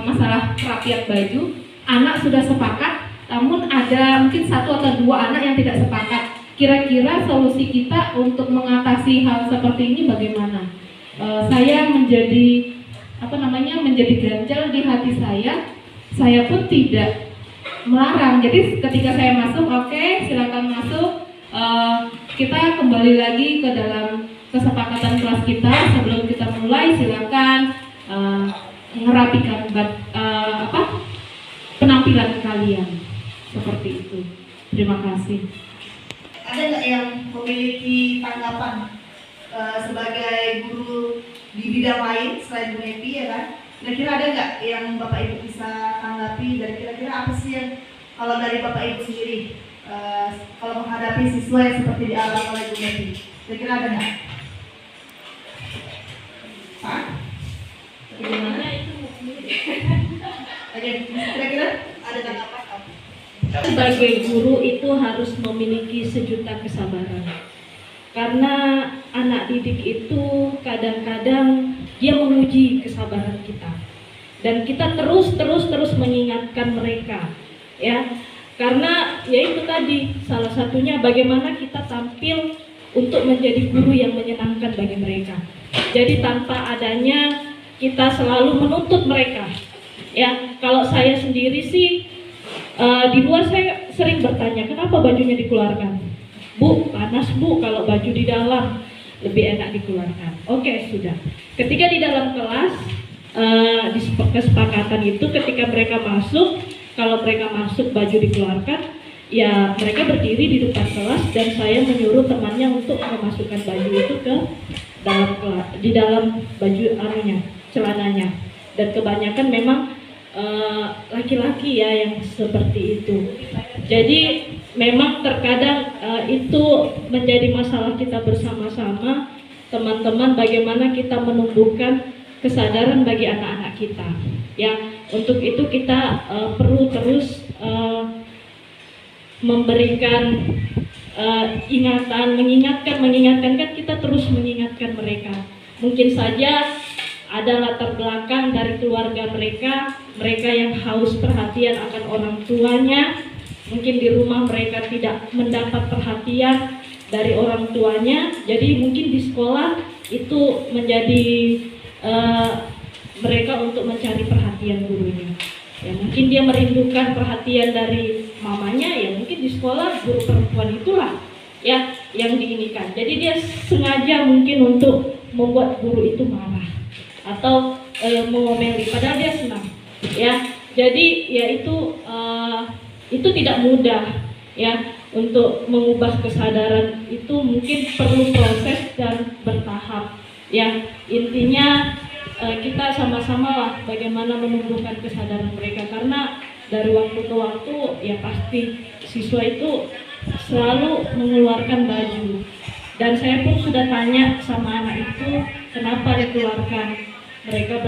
masalah kerapian baju, anak sudah sepakat, namun ada mungkin satu atau dua anak yang tidak sepakat. Kira-kira solusi kita untuk mengatasi hal seperti ini bagaimana? Saya menjadi menjadi ganjal di hati saya. Saya pun tidak melarang. Jadi ketika saya masuk, oke, silakan masuk. Kita kembali lagi ke dalam kesepakatan kelas kita. Sebelum kita mulai, silakan merapikan penampilan kalian seperti itu. Terima kasih. Ada nggak yang memiliki tanggapan sebagai guru di bidang lain selain Bu Happy, ya kan? Kira-kira ada nggak yang Bapak Ibu bisa tanggapi, dan kira-kira apa sih yang kalau dari Bapak Ibu sendiri kalau menghadapi siswa yang seperti dialami oleh Bu Happy, kira-kira ada nggak? Pak? Bagaimana? Oke, kira-kira ada tanggapan apa? Sebagai guru itu harus memiliki sejuta kesabaran. Karena anak didik itu kadang-kadang dia menguji kesabaran kita. Dan kita terus mengingatkan mereka, ya. Karena ya itu tadi salah satunya bagaimana kita tampil untuk menjadi guru yang menyenangkan bagi mereka. Jadi tanpa adanya kita selalu menuntut mereka. Ya, kalau saya sendiri sih di luar saya sering bertanya, kenapa bajunya dikeluarkan? Bu, panas Bu, kalau baju di dalam lebih enak dikeluarkan. Oke, sudah. Ketika di dalam kelas, di kesepakatan itu ketika mereka masuk, kalau mereka masuk baju dikeluarkan, ya mereka berdiri di depan kelas dan saya menyuruh temannya untuk memasukkan baju itu ke dalam kelas, di dalam baju celananya. Dan kebanyakan memang laki-laki ya yang seperti itu. Jadi memang terkadang itu menjadi masalah kita bersama-sama, teman-teman, bagaimana kita menumbuhkan kesadaran bagi anak-anak kita. Ya, untuk itu kita perlu terus memberikan mengingatkan kan kita terus mengingatkan mereka. Mungkin saja ada latar belakang dari keluarga mereka yang haus perhatian akan orang tuanya. Mungkin di rumah mereka tidak mendapat perhatian dari orang tuanya. Jadi mungkin di sekolah itu menjadi mereka untuk mencari perhatian gurunya. Ya mungkin dia merindukan perhatian dari mamanya, ya mungkin di sekolah guru perempuan itulah ya yang diinikan. Jadi dia sengaja mungkin untuk membuat guru itu marah atau mengomeli, padahal dia senang. Ya, jadi ya itu tidak mudah ya untuk mengubah kesadaran itu, mungkin perlu proses dan bertahap. Ya, intinya kita sama-sama lah bagaimana menumbuhkan kesadaran mereka, karena dari waktu ke waktu ya pasti siswa itu selalu mengeluarkan baju. Dan saya pun sudah tanya sama anak itu kenapa dikeluarkan. Mereka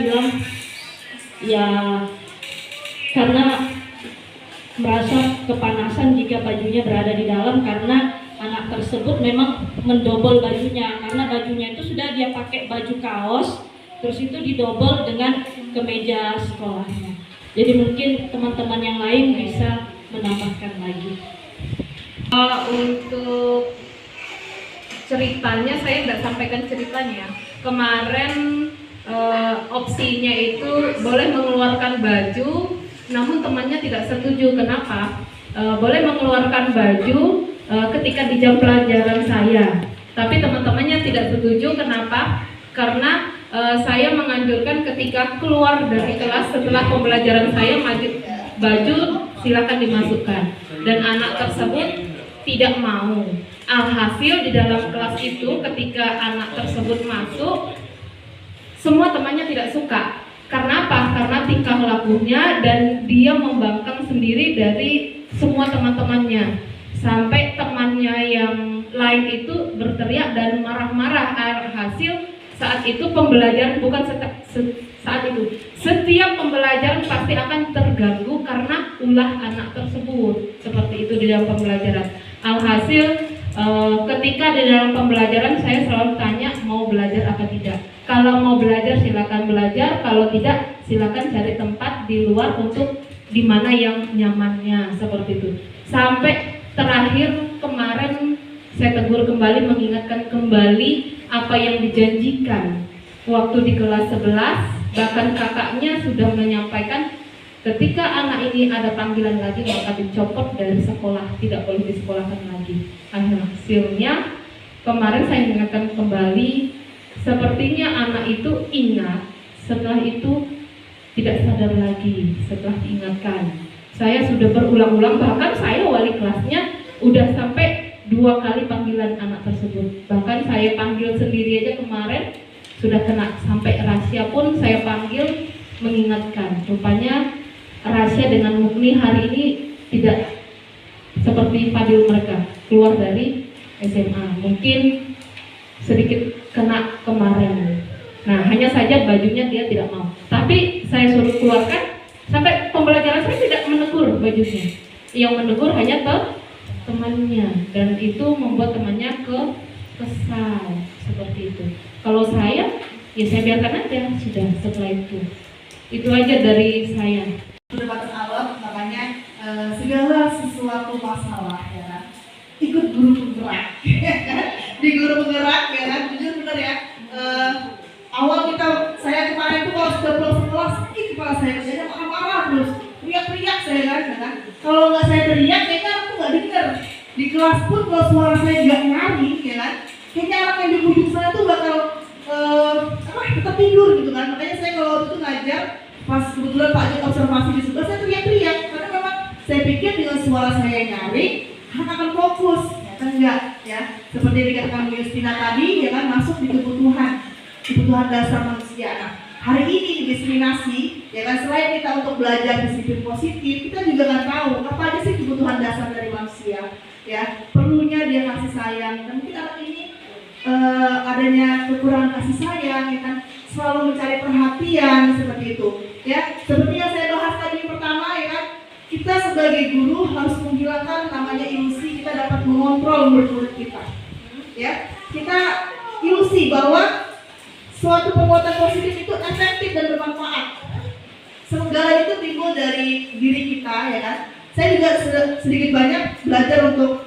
bilang ya karena merasa kepanasan jika bajunya berada di dalam, karena anak tersebut memang mendobel bajunya, karena bajunya itu sudah dia pakai baju kaos, terus itu didobel dengan kemeja sekolahnya. Jadi mungkin teman-teman yang lain bisa menambahkan lagi. Untuk ceritanya saya tidak sampaikan ceritanya. Kemarin opsinya itu boleh mengeluarkan baju, namun temannya tidak setuju. Kenapa? Boleh mengeluarkan baju ketika di jam pelajaran saya, tapi teman-temannya tidak setuju. Kenapa? Karena saya menganjurkan ketika keluar dari kelas setelah pembelajaran saya, baju silakan dimasukkan, dan anak tersebut tidak mau. Alhasil di dalam kelas itu ketika anak tersebut masuk, semua temannya tidak suka. Karena apa? Karena tingkah lakunya, dan dia membangkang sendiri dari semua teman-temannya. Sampai temannya yang lain itu berteriak dan marah-marah. Hasil saat itu pembelajaran saat itu setiap pembelajaran pasti akan terganggu karena ulah anak tersebut. Seperti itu di dalam pembelajaran. Alhasil ketika di dalam pembelajaran saya selalu tanya mau belajar apa tidak. Kalau mau belajar silakan belajar, kalau tidak silakan cari tempat di luar untuk di mana yang nyamannya, seperti itu. Sampai terakhir kemarin saya tegur kembali, mengingatkan kembali apa yang dijanjikan waktu di kelas 11. Bahkan kakaknya sudah menyampaikan Ketika anak ini ada panggilan lagi, maka dicopot dari sekolah, tidak boleh disekolahkan lagi. Hasilnya kemarin saya ingatkan kembali, sepertinya anak itu ingat, setelah itu tidak sadar lagi setelah diingatkan. Saya sudah berulang-ulang, bahkan saya wali kelasnya udah sampai 2 kali panggilan anak tersebut. Bahkan saya panggil sendiri aja kemarin sudah kena, sampai rahasia pun saya panggil mengingatkan. Rupanya rahasia dengan Mukni hari ini tidak seperti Fadil mereka keluar dari SMA, mungkin sedikit kena kemarin. Nah, hanya saja bajunya dia tidak mau. Tapi saya suruh keluarkan, sampai pembelajaran saya tidak menegur bajunya. Yang menegur hanya temannya, dan itu membuat temannya kesal seperti itu. Kalau saya, ya saya biarkan aja sudah setelah itu. Itu aja dari saya. Sudah batas awal, makanya segala sesuatu masalah ya kan, ikut guru penggerak. Di guru penggerak ya kan, jujur benar ya. Awal saya kemarin itu kalau sudah pulang sekolah, kepala saya kerjanya marah-marah terus, teriak-teriak saya kan. Kalau nggak saya teriak, kayaknya aku nggak dengar. Di kelas pun kalau suara saya nggak nyaring ya kan, kayaknya anak yang di ujung sana tuh bakal tetap tidur gitu kan. Makanya saya kalau waktu itu ngajar, pas kebetulan Pak Jok observasi di sebelah, saya teriak-teriak karena memang saya pikir dengan suara saya yang nyaring, anak akan fokus. Ya kan enggak ya, seperti yang dikatakan Bu Justina tadi ya kan, masuk di kebutuhan dasar manusia. Nah, hari ini di diskriminasi ya kan, selain kita untuk belajar disiplin positif, kita juga nggak tahu apa aja sih kebutuhan dasar dari manusia ya. Perlunya dia kasih sayang, dan mungkin anak ini adanya kekurangan kasih sayang ya kan, selalu mencari perhatian seperti itu ya. Seperti yang saya bahas tadi pertama ya kan, kita sebagai guru harus menghilangkan namanya ilusi kita dapat mengontrol murid-murid kita ya. Kita ilusi bahwa suatu perbuatan positif itu efektif dan bermanfaat. Segala itu timbul dari diri kita ya kan. Saya juga sedikit banyak belajar untuk,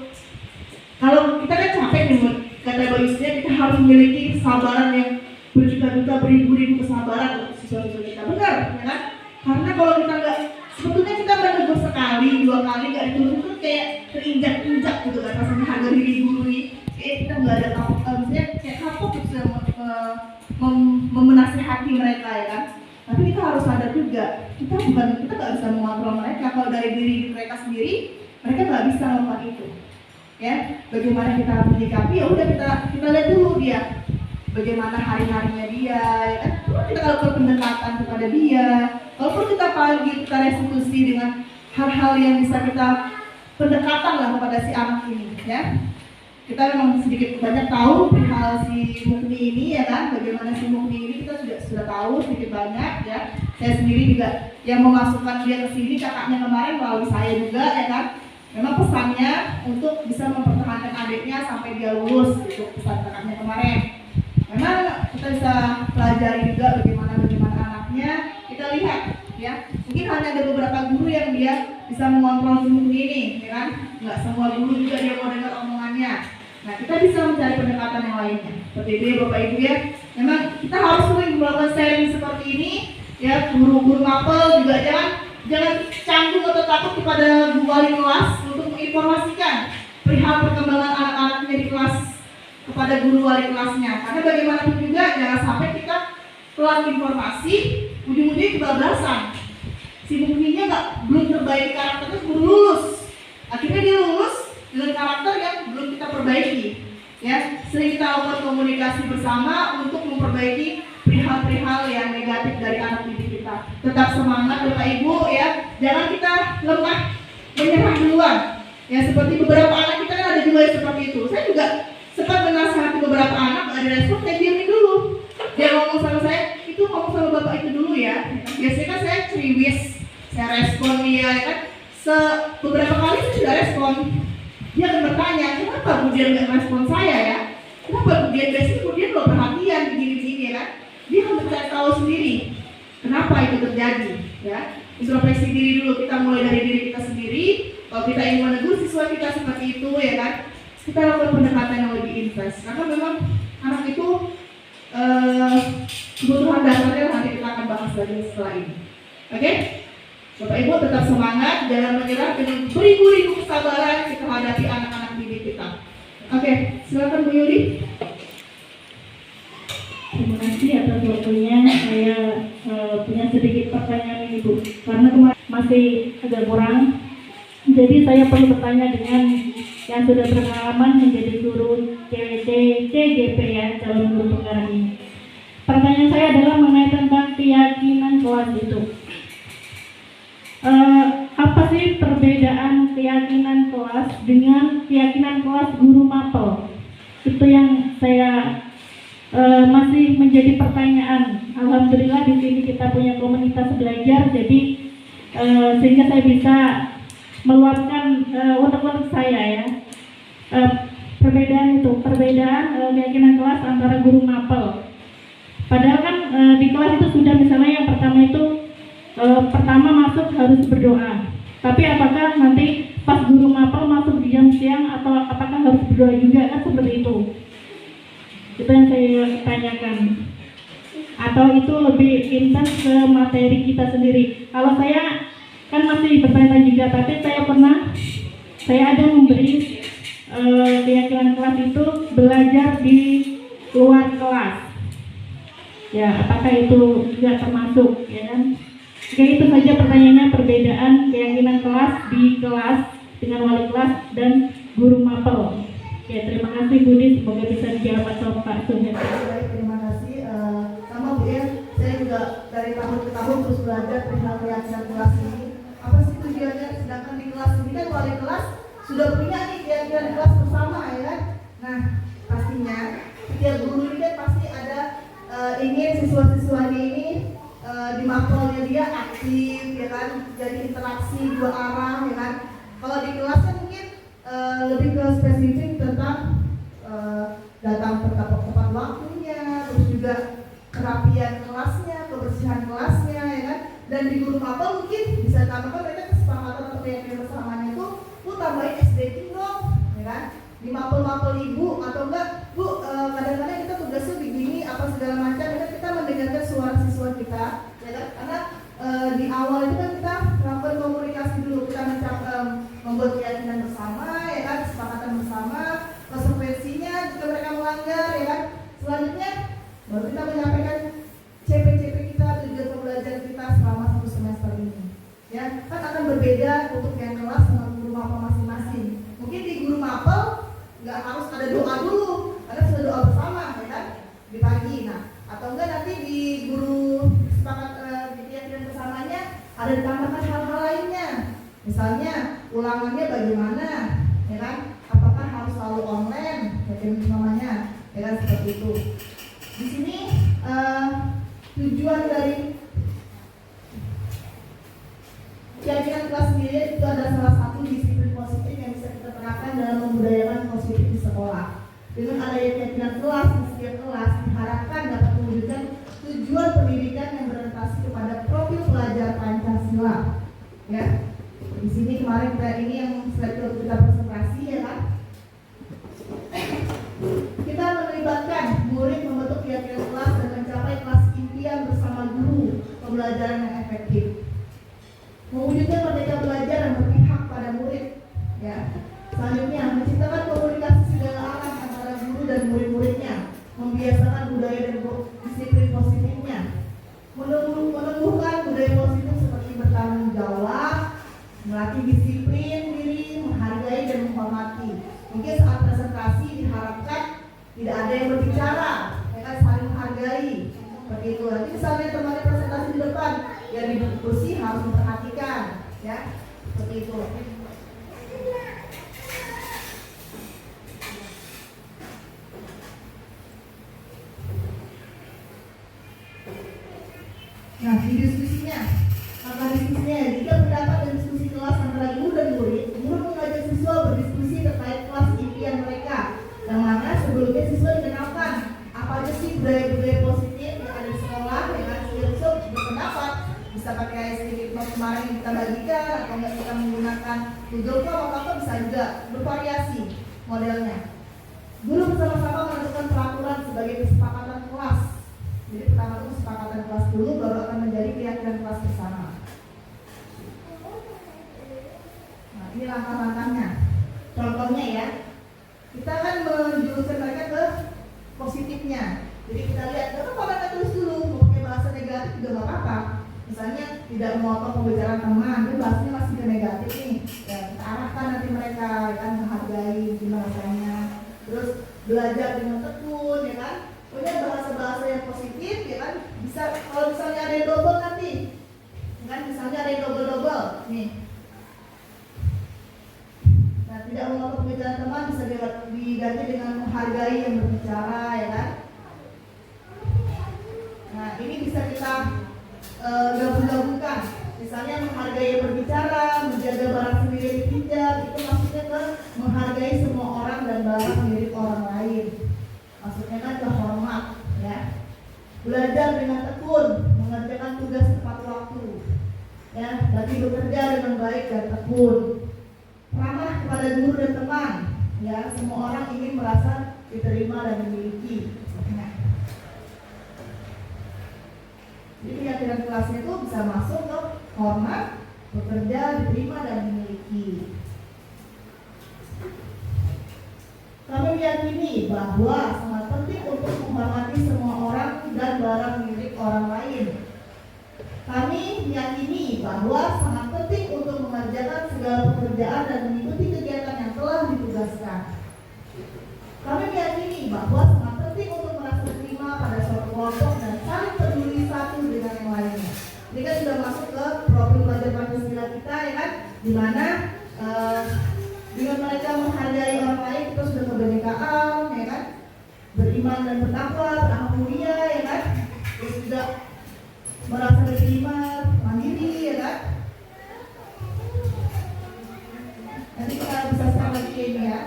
kalau kita kan capek nih, kata Mbak Yusnya, kita harus memiliki kesabaran yang berjuta-juta, beribu-ribu kesabaran untuk siswa-siswa kita. Benar ya kan? Karena kalau kita nggak, sebetulnya kita menegur sekali, 2 kali nggak diturunin itu kayak terinjak-injak gitu kan, rasanya harga diri guru ini. Kayak kita nggak ada maksudnya kayak kapok gitu memenasihati mereka ya kan. Tapi kita harus sadar juga, kita nggak bisa mengontrol mereka. Kalau dari diri mereka sendiri, mereka nggak bisa melakukan itu. Ya, bagaimana kita menyikapi? Ya udah kita lihat dulu dia, bagaimana hari-harinya dia. Ya kan? Kita lakukan pendekatan kepada dia. Walaupun kita panggil, kita restitusi dengan hal-hal yang bisa kita pendekatan lah kepada si anak ini. Ya, kita memang sedikit banyak tahu hal si Mukni ini ya kan, bagaimana si Mukni ini kita sudah tahu sedikit banyak ya. Saya sendiri juga yang memasukkan dia ke sini, kakaknya kemarin melalui saya juga ya kan. Memang pesannya untuk bisa mempertahankan adiknya sampai dia lulus, itu pesan kakaknya kemarin. Memang kita bisa pelajari juga bagaimana anaknya. Kita lihat ya, mungkin hanya ada beberapa guru yang dia bisa mengontrol si Mukni ini ya kan. Nggak semua guru juga dia mau dengar omongannya. Nah, kita bisa mencari pendekatan yang lainnya. Seperti itu ya Bapak Ibu ya. Memang kita harus sering melakukan sharing seperti ini ya. Guru-guru mapel juga jangan canggung atau takut kepada wali kelas untuk menginformasikan perihal perkembangan anak-anaknya di kelas kepada guru wali kelasnya. Karena bagaimanapun juga jangan sampai kita kelas informasi ujung-ujungnya kebablasan. Si Mukninya belum terbaik karakternya, belum lulus. Akhirnya dia lulus dengan karakter yang belum kita perbaiki ya. Sering kita lakukan komunikasi bersama untuk memperbaiki perihal-perihal yang negatif dari anak didik kita. Tetap semangat Bapak Ibu ya, jangan kita lemah menyerah duluan ya. Seperti beberapa anak kita kan ada juga yang seperti itu. Saya juga sempat menasihati beberapa anak, nggak ada respon, saya diamin dulu. Dia ngomong sama saya, itu ngomong sama bapak itu dulu ya. Biasanya kan saya ceriwis, saya respon dia ya kan. Beberapa kali saya sudah respon. Dia akan bertanya, kenapa kemudian nggak respon saya ya? Kenapa kemudian lo perhatian begini-begini ya kan? Dia akan mencari tahu sendiri kenapa itu terjadi ya. Introspeksi diri dulu, kita mulai dari diri kita sendiri. Kalau kita ingin menegur siswa kita seperti itu ya kan, kita lakukan pendekatan yang lebih intens. Karena memang anak itu kebutuhan dasarnya nanti kita akan bahas lagi setelah ini. Oke? Bapak Ibu tetap semangat, jangan menyerah, dengan beribu-ribu kesabaran kita hadapi anak-anak didik kita. Oke, silakan Bu Yuli. Terima kasih atas waktunya. Saya punya sedikit pertanyaan Ibu, karena kemarin masih agak kurang. Jadi saya perlu bertanya dengan yang sudah berpengalaman menjadi guru CGP ya, calon guru penggerak ini. Pertanyaan saya adalah mengenai tentang keyakinan kelas itu. Apa sih perbedaan keyakinan kelas dengan keyakinan kelas guru mapel? Itu yang saya masih menjadi pertanyaan. Alhamdulillah di sini kita punya komunitas belajar, jadi sehingga saya bisa meluapkan unek-unek saya ya. Perbedaan keyakinan kelas antara guru mapel. Padahal kan di kelas itu sudah misalnya yang pertama itu pertama masuk harus berdoa. Tapi apakah nanti pas guru mapel masuk di jam siang atau apakah harus berdoa juga, kan seperti itu? Itu yang saya tanyakan. Atau itu lebih intens ke materi kita sendiri. Kalau saya kan masih bertanya juga, tapi saya ada memberi keyakinan kelas itu belajar di luar kelas. Ya, apakah itu juga termasuk, ya kan? Oke, itu saja pertanyaannya, perbedaan keyakinan kelas di kelas dengan wali kelas dan guru mapel. Oke, terima kasih Budi, semoga bisa dijawab atau Pak Sunet. Baik, terima kasih. Sama Bu ya, saya juga dari tahun ke tahun terus belajar perihal keyakinan kelas ini. Apa sih tujuannya? Sedangkan di kelas ini kan wali kelas sudah punya nih keyakinan kelas bersama ya kan? Nah, pastinya setiap guru ini kan pasti ada ingin siswa-siswanya ini di mapelnya dia aktif ya kan, jadi interaksi dua arah ya kan. Kalau di kelas kan mungkin lebih ke spesifik tentang datang tepat waktunya, terus juga kerapian kelasnya, kebersihan kelasnya ya kan. Dan di guru mapel mungkin bisa tambahkan mereka kesepakatan atau keyakinan bersamanya itu, Bu tambahin SDT dong ya kan. Di mapel-mapel ibu atau enggak Bu, kadang-kadang kita tugasnya begini apa segala macam ya kan, kita mendengarkan suara siswa kita ya kan, karena di awal itu kan kita melakukan komunikasi dulu, kita membuat keyakinan bersama ya kan, kesepakatan bersama, konsekuensinya jika mereka melanggar ya kan. Selanjutnya baru kita menyampaikan CP-CP kita, tujuan pembelajaran kita selama 1 semester ini ya kan. Akan berbeda untuk yang kelas sama guru mapel masing-masing. Mungkin di guru mapel nggak harus ada doa dulu, karena sudah doa bersama ya kan di pagi. Nah, atau enggak nanti di guru sepakat di keyakinan bersamanya ada ditambahkan hal-hal lainnya, misalnya ulangannya bagaimana ya kan, apakah harus selalu online keyakinan bersamanya ya kan, seperti itu. Di sini tujuan dari keyakinan kelas sendiri itu adalah salah satu disiplin positif yang bisa kita terapkan dalam membudayakan positif di sekolah. Dengan adanya keyakinan kelas di setiap kelas diharapkan dapat mewujudkan tujuan pendidikan yang berorientasi kepada profil pelajar Pancasila. Ya, di sini kemarin ini yang slide kita presentasi ya kan. Kita melibatkan murid membentuk keyakinan kelas dan mencapai kelas impian bersama guru, pembelajaran yang efektif. Mewujudkan merdeka belajar yang berpihak pada murid ya. Selanjutnya menciptakan komunikasi segala arah antara guru dan murid-muridnya, membiasakan budaya dan disiplin positifnya, menumbuhkan budaya positif seperti bertanggung jawab, melatih disiplin diri, menghargai dan menghormati. Mungkin saat presentasi diharapkan tidak ada yang berbicara ya kan, saling menghargai seperti itu. Nanti misalnya teman presentasi di depan, yang di kursi harus memperhatikan ya, seperti itu. Nah, di diskusinya, jika pendapat dan diskusi kelas antara guru dan murid, guru mengajak siswa berdiskusi terkait kelas impian mereka, yang mana sebelumnya siswa dikenalkan apa aja sih budaya-budaya positif yang ada di sekolah, dengan siswa berpendapat bisa pakai sedikit notes kemarin yang kita bagikan, atau enggak kita menggunakan Google Form atau apa, bisa juga bervariasi modelnya. Guru bersama-sama menentukan peraturan sebagai kesepakatan kelas. Jadi pertama itu kesepakatan kelas dulu, baru akan menjadi keyakinan kelas bersama. ini langkah-langkahnya. Contohnya ya, kita kan menjuruskan mereka ke positifnya. Jadi kita lihat, kalau mereka tulis dulu, mau pakai bahasa negatif juga nggak apa-apa. Misalnya tidak memotong pembicaraan teman, itu bahasanya masih ke negatif nih. Ya, kita arahkan nanti mereka, ya kan, menghargai gimana rasanya. Terus belajar dengan tekun, ya kan. Pokoknya bahasa-bahasa yang positif, ya kan. Bisa kalau misalnya ada yang double nanti, ya kan, misalnya ada yang double nih. Nah, tidak memotong pembicaraan teman bisa diganti dengan menghargai yang berbicara, ya kan. Nah, ini bisa kita gabung-gabungkan. Misalnya menghargai yang berbicara, menjaga barang sendiri yang dipinjam, itu maksudnya ke menghargai semua orang dan barang milik orang lain. Maksudnya kan kehormat, ya. Belajar dengan tekun, mengerjakan tugas tepat waktu, ya. Berarti bekerja dengan baik dan tekun. Ramah kepada guru dan teman, ya. Semua orang ingin merasa diterima dan dimiliki. Jadi keyakinan kelasnya itu bisa masuk ke hormat, bekerja, diterima, dan dimiliki. Kami meyakini bahwa sangat penting untuk menghormati semua orang dan barang milik orang lain. Kami meyakini bahwa sangat penting untuk mengerjakan segala pekerjaan dan mengikuti kegiatan yang telah ditugaskan. Kami meyakini bahwa sangat penting untuk merasa terima pada suatu kelompok dan saling peduli satu dengan yang lainnya. Ini kan sudah masuk ke profil pelajar Pancasila kita, ya kan, dimana dengan mereka menghargai orang lain kita sudah kebinekaan, ya kan, beriman dan bertakwa, berakhlak mulia, ya kan, terus juga merasa diterima, mandiri, ya kan. Nanti kita bisa share lagi ini ya.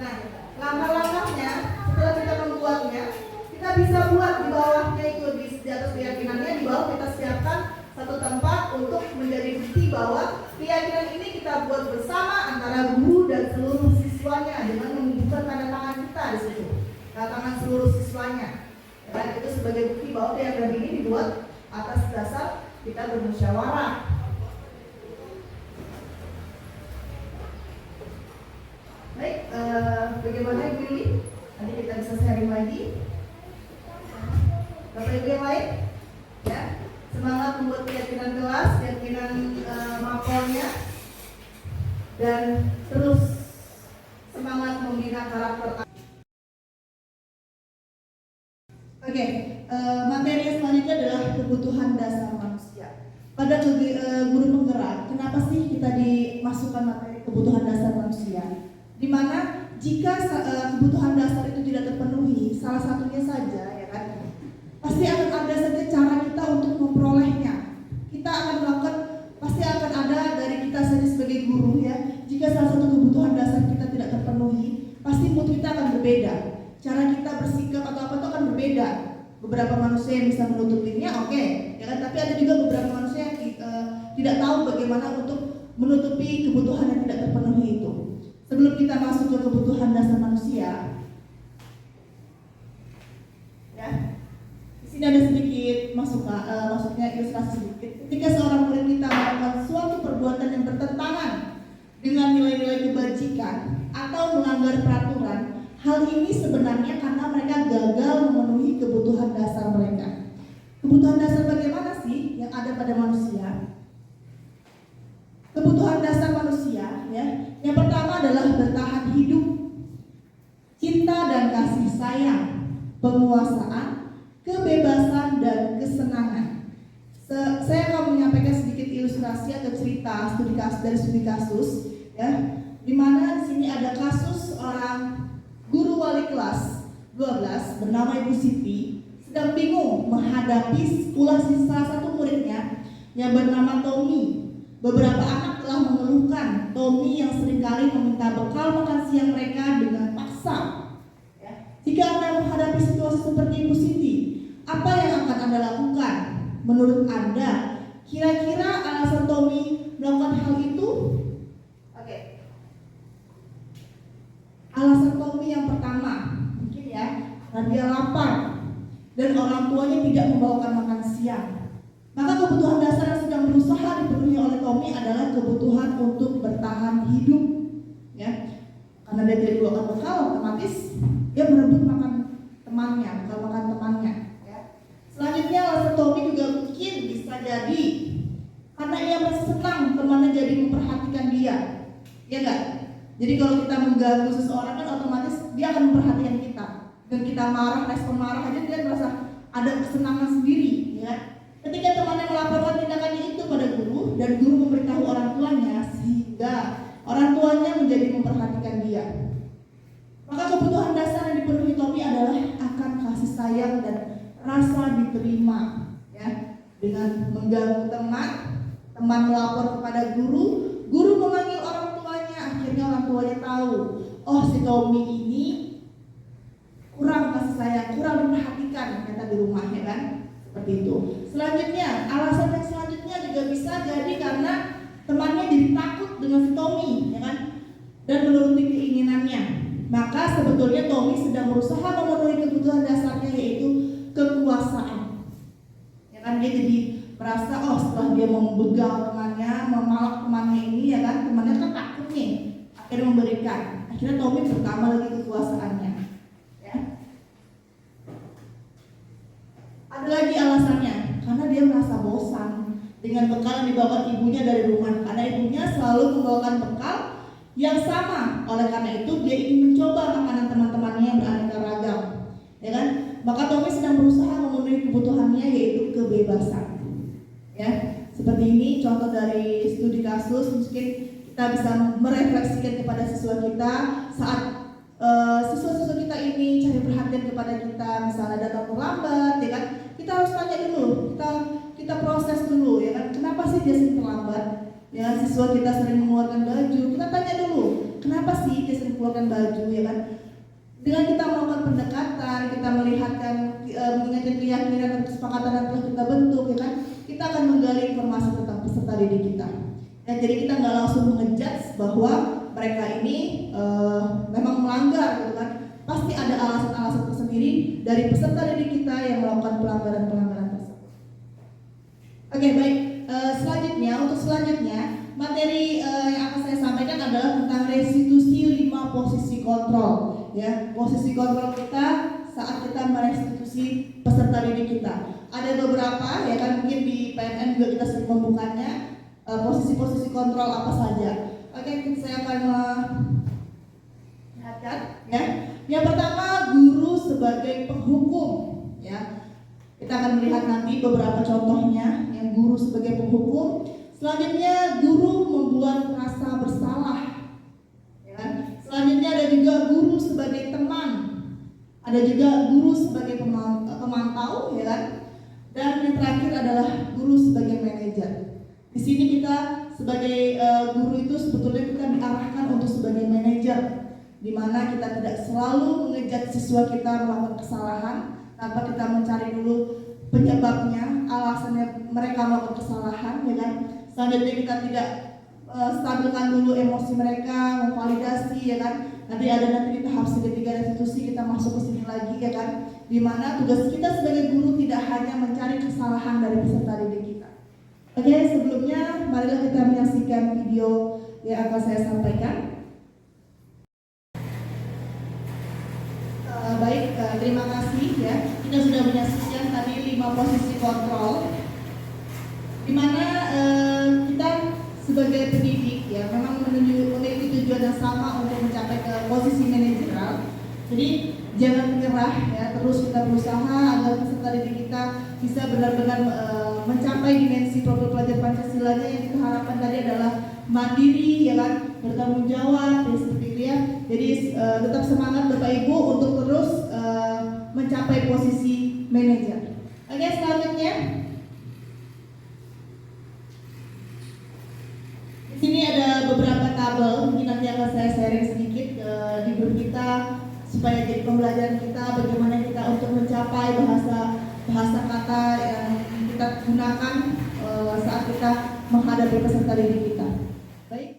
Nah, langkah-langkahnya setelah kita membuatnya, kita bisa buat di bawahnya itu di atas keyakinannya, di bawah kita siapkan satu tempat untuk menjadi bukti bahwa keyakinan ini kita buat bersama antara guru dan seluruh siswanya dengan menunjukkan tanda tangan kita di situ, tanda tangan seluruh siswanya. Dan itu sebagai bukti bahwa keyakinan ini dibuat atas dasar kita bermusyawarah. Baik, bagaimana Ibu Lili? Nanti kita bisa sharing lagi. Bapak Ibu yang lain, ya, semangat membuat keyakinan kelas, keyakinan mapolnya, dan terus semangat membina karakter. Oke, materi selanjutnya adalah kebutuhan dasar manusia. Pada guru penggerak, kenapa sih kita dimasukkan materi kebutuhan dasar manusia? Di mana jika kebutuhan dasar itu tidak terpenuhi, salah satunya saja, ya kan, pasti akan ada saja cara kita untuk memperolehnya. Kita akan melakukan, pasti akan ada dari kita sendiri sebagai guru, ya. Jika salah satu kebutuhan dasar kita tidak terpenuhi, pasti mood kita akan berbeda. Cara kita bersikap atau apa itu akan berbeda. Beberapa manusia yang bisa menutupinya, oke, ya kan. Tapi ada juga beberapa manusia yang tidak tahu bagaimana untuk menutupi kebutuhan yang tidak terpenuhi itu. Sebelum kita masuk ke kebutuhan dasar manusia, ya, di sini ada sedikit maksudnya ilustrasi sedikit. Ketika seorang murid kita melakukan suatu perbuatan yang bertentangan dengan nilai-nilai kebajikan atau melanggar peraturan, hal ini sebenarnya karena mereka gagal memenuhi kebutuhan dasar mereka. Kebutuhan dasar bagaimana sih yang ada pada manusia? Kebutuhan dasar manusia, ya, yang pertama adalah bertahan hidup, cinta dan kasih sayang, penguasaan, kebebasan dan kesenangan. Saya akan menyampaikan sedikit ilustrasi atau cerita dari studi kasus, ya, di mana di sini ada kasus orang guru wali kelas 12 bernama Ibu Siti sedang bingung menghadapi salah satu muridnya yang bernama Tommy. Beberapa anak telah mengeluhkan Tommy yang seringkali meminta bekal makan siang mereka dengan paksa. Ya. Jika Anda menghadapi situasi seperti Ibu Siti, apa yang akan Anda lakukan? Menurut Anda, kira-kira alasan Tommy melakukan hal itu? Oke. Alasan Tommy yang pertama, mungkin ya, karena dia lapar dan orang tuanya tidak membawakan makan siang. Maka kebutuhan dasar yang sedang berusaha dipenuhi oleh Tommy adalah kebutuhan untuk bertahan hidup, ya. Karena dia tidak dikeluarkan bekal, otomatis dia merebut makan temannya, bekal makan temannya, ya. Selanjutnya alasan Tommy juga mungkin bisa jadi karena ia merasa senang temannya jadi memperhatikan dia, ya enggak? Jadi kalau kita mengganggu seseorang kan otomatis dia akan memperhatikan kita. Dan kita marah, respon marah aja dia merasa ada kesenangan sendiri, ya. Ketika temannya melaporkan tindakannya itu pada guru dan guru memberitahu orang tuanya, sehingga orang tuanya menjadi memperhatikan dia. Maka kebutuhan dasar yang dipenuhi Tommy adalah akan kasih sayang dan rasa diterima, ya. Dengan mengganggu teman melapor kepada guru, guru memanggil orang tuanya, akhirnya orang tuanya tahu, oh si Tommy ini kurang kasih sayang, kurang diperhatikan ternyata di rumah, ya kan? Seperti itu. Selanjutnya, alasan yang selanjutnya juga bisa jadi karena temannya jadi takut dengan si Tommy, ya kan? Dan menuruti keinginannya. Maka sebetulnya Tommy sedang berusaha memenuhi kebutuhan dasarnya, yaitu kekuasaan. Ya kan, dia jadi merasa, oh setelah dia membegal temannya, memalak temannya ini, ya kan, temannya kan takut nih, akhirnya memberikan. Akhirnya Tommy bertambah lagi kekuasaannya. Ada lagi alasannya, karena dia merasa bosan dengan bekal yang dibawa ibunya dari rumah. Karena ibunya selalu membawakan bekal yang sama. Oleh karena itu dia ingin mencoba makanan teman-temannya yang beraneka ragam, ya kan? Maka Tommy sedang berusaha memenuhi kebutuhannya, yaitu kebebasan. Ya, seperti ini contoh dari studi kasus. Mungkin kita bisa merefleksikan kepada siswa kita saat siswa-siswa kita ini cari perhatian kepada kita, misalnya datang terlambat, ya kan? Kita harus tanya dulu, kita proses dulu, ya kan? Kenapa sih dia sering terlambat? Ya, siswa kita sering mengeluarkan baju, kita tanya dulu, kenapa sih dia sering mengeluarkan baju, ya kan? Dengan kita melakukan pendekatan, kita melihatkan, mengingatkan keyakinan dan kesepakatan yang telah kita bentuk, ya kan? Kita akan menggali informasi tentang peserta didik kita. Ya, jadi kita nggak langsung mengejudge bahwa mereka ini memang melanggar, gitu kan? Pasti ada alasan-alasan tersendiri dari peserta didik kita yang melakukan pelanggaran-pelanggaran tersebut. Oke, baik. Selanjutnya materi yang akan saya sampaikan adalah tentang restitusi 5 posisi kontrol. Ya, posisi kontrol kita saat kita merestitusi peserta didik kita. Ada beberapa, ya kan, mungkin di PNN juga kita sering membukanya. Posisi-posisi kontrol apa saja? Oke, saya akan lihatkan, ya. Yang pertama, guru sebagai penghukum, ya. Kita akan melihat nanti beberapa contohnya yang guru sebagai penghukum. Selanjutnya, guru membuat rasa bersalah, ya. Selanjutnya ada juga guru sebagai teman, ada juga guru sebagai pemantau, ya kan? Dan yang terakhir adalah guru sebagai manajer. Di sini kita sebagai guru itu sebetulnya kita diarahkan untuk sebagai manajer, di mana kita tidak selalu mengejak siswa kita melakukan kesalahan tanpa kita mencari dulu penyebabnya, alasannya mereka melakukan kesalahan, ya kan? Selanjutnya kita tidak stabilkan dulu emosi mereka, memvalidasi, ya kan? Nanti di tahap ketiga restitusi kita masuk ke sini lagi, ya kan? Di mana tugas kita sebagai guru tidak hanya mencari kesalahan dari peserta didik kita. Oke, sebelumnya marilah kita menyaksikan video yang akan saya sampaikan. Baik, terima kasih, ya. Kita sudah menyaksikan tadi 5 posisi kontrol, di mana kita sebagai pendidik, ya, memang memiliki tujuan yang sama untuk mencapai ke posisi manajerial. Jadi jangan menyerah, ya, terus kita berusaha agar peserta didik kita bisa benar-benar mencapai dimensi program pelajar Pancasilanya yang kita harapkan tadi adalah mandiri, ya kan, bertanggung jawab, ya, seperti itu, ya. Jadi tetap semangat Bapak Ibu untuk terus mencapai posisi manajer. Oke, selanjutnya di sini ada beberapa tabel, mungkin nanti akan saya sharing sedikit di grup kita supaya jadi pembelajaran kita bagaimana kita untuk mencapai bahasa kata yang kita gunakan saat kita menghadapi peserta didik kita. Baik,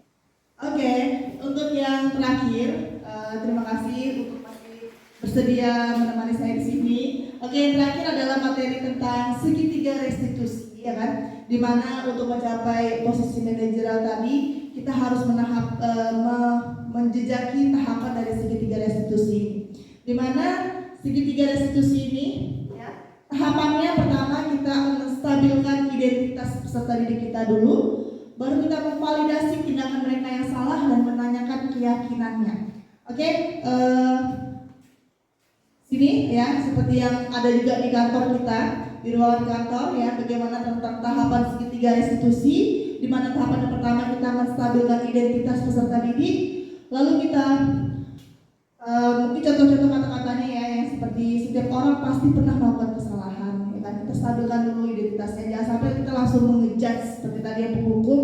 oke, untuk yang terakhir, terima kasih untuk masih bersedia menemani saya di sini. Oke, yang terakhir adalah materi tentang segitiga restitusi, ya kan? Dimana untuk mencapai posisi manajerial tadi kita harus menjejaki tahapan dari segitiga restitusi ini. Dimana segitiga restitusi ini, ya, tahapannya pertama kita akan menstabilkan identitas peserta didik kita dulu, baru kita memvalidasi tindakan mereka yang salah dan menanyakan keyakinannya. Oke, sini ya, seperti yang ada juga di kantor kita, di ruangan kantor ya, bagaimana tentang tahapan segitiga restitusi, di mana tahapan yang pertama kita menstabilkan identitas peserta didik, lalu kita mungkin contoh-contoh kata-katanya ya, yang seperti setiap orang pasti pernah melakukan kesalahan, ya kan? Kita stabilkan dulu identitasnya, jangan sampai kita langsung mengejudge seperti tadi yang penghukum,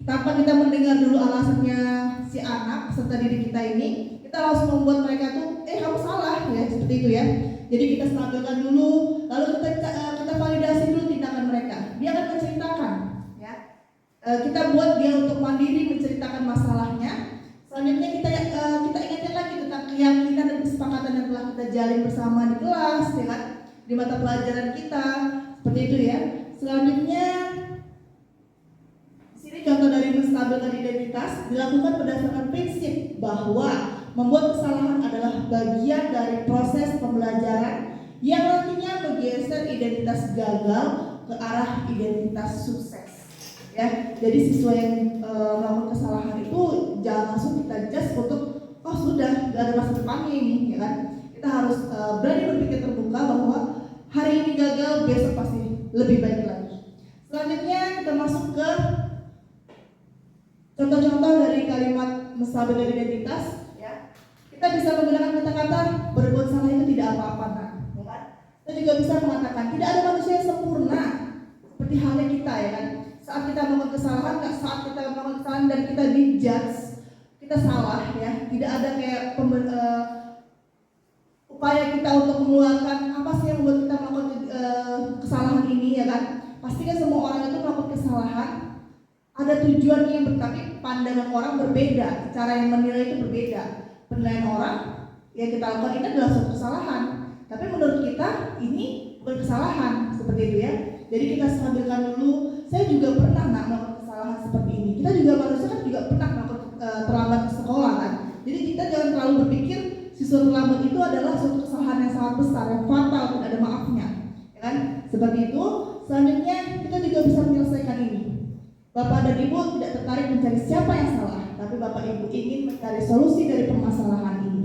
tanpa kita mendengar dulu alasannya si anak peserta didik kita ini, kita langsung membuat mereka tuh, kamu salah ya, seperti itu ya. Jadi kita stabilkan dulu, lalu kita validasi dulu tindakan mereka. Dia akan menceritakan, ya. Kita buat dia untuk mandiri menceritakan masalahnya. Selanjutnya kita ingatkan lagi tentang keyakinan dan kesepakatan yang telah kita jalin bersama di kelas, ya kan? Di mata pelajaran kita, seperti itu ya. Selanjutnya, sini contoh dari menstabilkan identitas dilakukan berdasarkan prinsip bahwa membuat kesalahan adalah bagian dari proses pembelajaran yang nantinya menggeser identitas gagal ke arah identitas sukses. Ya, jadi siswa yang melakukan kesalahan itu jangan langsung kita judge untuk sudah gak ada masa depannya ini, ya kan? Kita harus berani berpikir terbuka bahwa hari ini gagal, besok pasti lebih baik lagi. Selanjutnya kita masuk ke contoh-contoh dari kalimat menstabilkan identitas. Kita bisa menggunakan kata-kata berbuat salah itu tidak apa-apa, ya kan? Kita juga bisa mengatakan tidak ada manusia yang sempurna, seperti halnya kita, ya kan? Saat kita melakukan kesalahan, saat kita melakukan kesalahan dan kita dijudge, kita salah, ya. Tidak ada kayak upaya kita untuk mengeluarkan apa sih yang membuat kita melakukan kesalahan ini, ya kan? Pastikan semua orang itu melakukan kesalahan, ada tujuannya yang tapi pandangan orang berbeda, cara yang menilai itu berbeda. Penilaian orang yang kita lakukan ini adalah suatu kesalahan, tapi menurut kita ini bukan kesalahan, seperti itu ya. Jadi kita stabilkan dulu. Saya juga pernah melakukan kesalahan seperti ini. Kita juga manusia kan juga pernah melakukan terlambat ke sekolah kan. Jadi kita jangan terlalu berpikir siswa terlambat itu adalah suatu kesalahan yang sangat besar, yang fatal, tidak ada maafnya, ya kan? Seperti itu. Selanjutnya kita juga bisa menyelesaikan ini. Bapak dan Ibu tidak tertarik mencari siapa yang salah, tapi Bapak Ibu ingin mencari solusi dari permasalahan ini.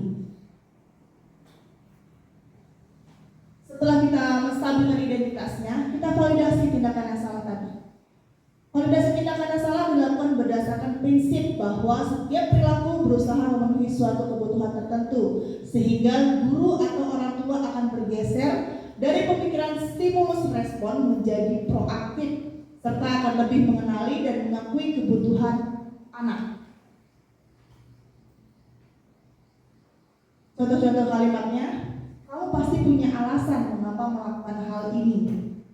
Setelah kita menstabilkan identitasnya, kita validasi tindakan yang salah tadi. Validasi tindakan yang salah dilakukan berdasarkan prinsip bahwa setiap perilaku berusaha memenuhi suatu kebutuhan tertentu, sehingga guru atau orang tua akan bergeser dari pemikiran stimulus respon menjadi proaktif, serta akan lebih mengenali dan mengakui kebutuhan anak. Contoh-contoh kalimatnya, kamu pasti punya alasan mengapa melakukan hal ini,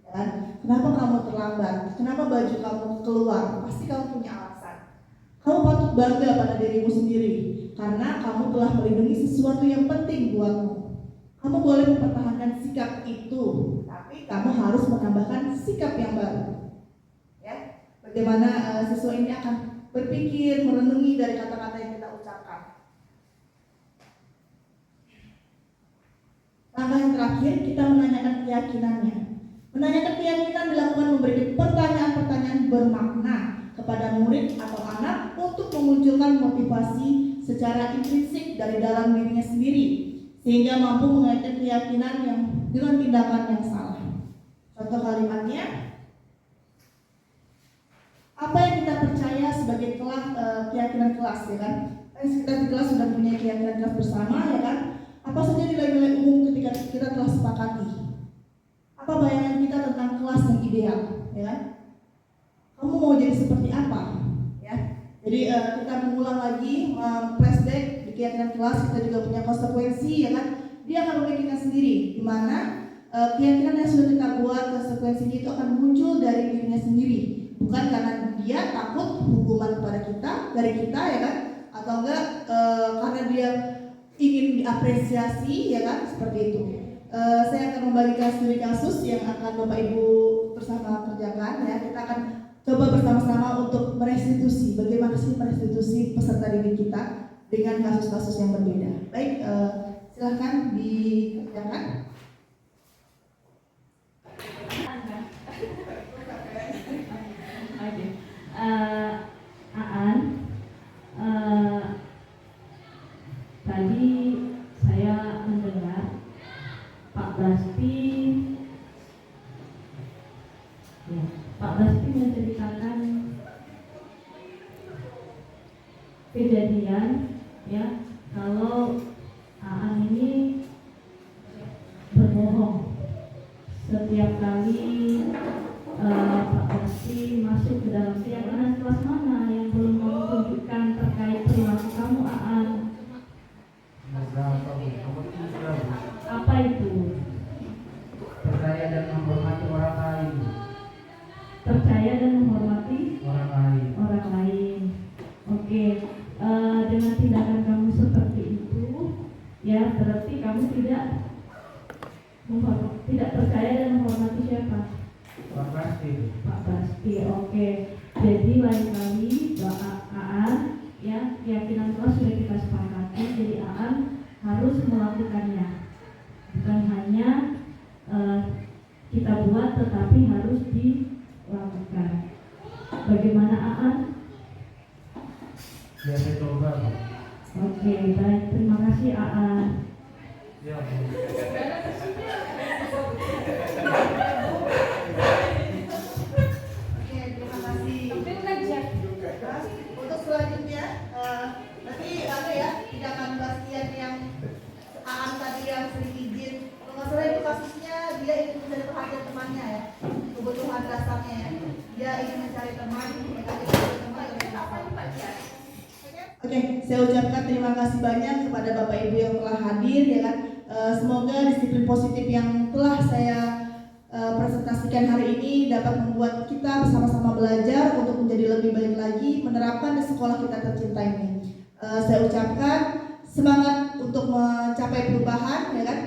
kan? Kenapa kamu terlambat? Kenapa baju kamu keluar? Pasti kamu punya alasan. Kamu patut bangga pada dirimu sendiri, karena kamu telah melindungi sesuatu yang penting buatmu. Kamu boleh mempertahankan sikap itu, tapi kamu harus menambahkan sikap yang baru. Bagaimana siswa ini akan berpikir, merenungi dari kata-kata yang kita ucapkan. Langkah yang terakhir, kita menanyakan keyakinannya. Menanyakan keyakinan dilakukan memberikan pertanyaan-pertanyaan bermakna kepada murid atau anak untuk memunculkan motivasi secara intrinsik dari dalam dirinya sendiri, sehingga mampu mengaitkan keyakinan yang dengan tindakan yang salah. Contoh kalimatnya, apa yang kita percaya sebagai keyakinan kelas, ya kan? Kita di kelas sudah punya keyakinan kelas bersama, ya kan? Apa saja nilai-nilai umum ketika kita telah sepakati? Apa bayangan kita tentang kelas yang ideal, ya kan? Kamu mau jadi seperti apa, ya? Jadi kita mengulang lagi, flashback di keyakinan kelas. Kita juga punya konsekuensi, ya kan? Dia akan memikirkan sendiri, di mana keyakinan yang sudah kita buat, konsekuensinya itu akan muncul dari dirinya sendiri, bukan karena dia takut hukuman kepada kita, dari kita, ya kan? Atau enggak karena dia ingin diapresiasi, ya kan? Seperti itu. Saya akan membagikan studi kasus yang akan Bapak Ibu bersama kerjakan ya. Kita akan coba bersama-sama untuk merestitusi, bagaimana sih merestitusi peserta didik kita dengan kasus-kasus yang berbeda. Baik, silahkan dikerjakan. Oke. Aan, tadi saya mendengar Pak Basti menceritakan kejadian ya kalau Aan ini berbohong setiap kali Pak Basti masuk ke dalam keyakinan kelas mana yang belum kamu tunjukkan terkait perilaku kamu Aan. Apa itu? Percaya dan menghormati orang lain. Percaya dan menghormati Orang lain. orang lain. Oke, dengan tindakan kamu seperti itu, ya berarti kamu tidak percaya dan menghormati siapa? Pak Basti. Pak Basti. Oke. Jadi lain kali Aan, ya keyakinan kelas sudah kita sepakati. Jadi Aan harus melakukannya, bukan hanya kita buat, tetapi harus dilakukan. Bagaimana Aan? Ya, saya coba. Oke, baik. Terima kasih Aan. Ya, Oke, terima kasih. Terus, untuk selanjutnya, nanti ada ya tindakan Bastian yang Aan tadi yang sering izin. Kalau nggak salah itu kasusnya dia ingin mencari perhatian temannya ya, kebutuhan dasarnya ya. Dia ingin mencari teman, Oke, saya ucapkan terima kasih banyak kepada Bapak Ibu yang telah hadir ya kan. Semoga disiplin positif yang telah saya presentasikan hari ini dapat membuat kita bersama-sama belajar untuk menjadi lebih baik lagi menerapkan di sekolah kita tercinta ini. Saya ucapkan semangat untuk mencapai perubahan ya kan.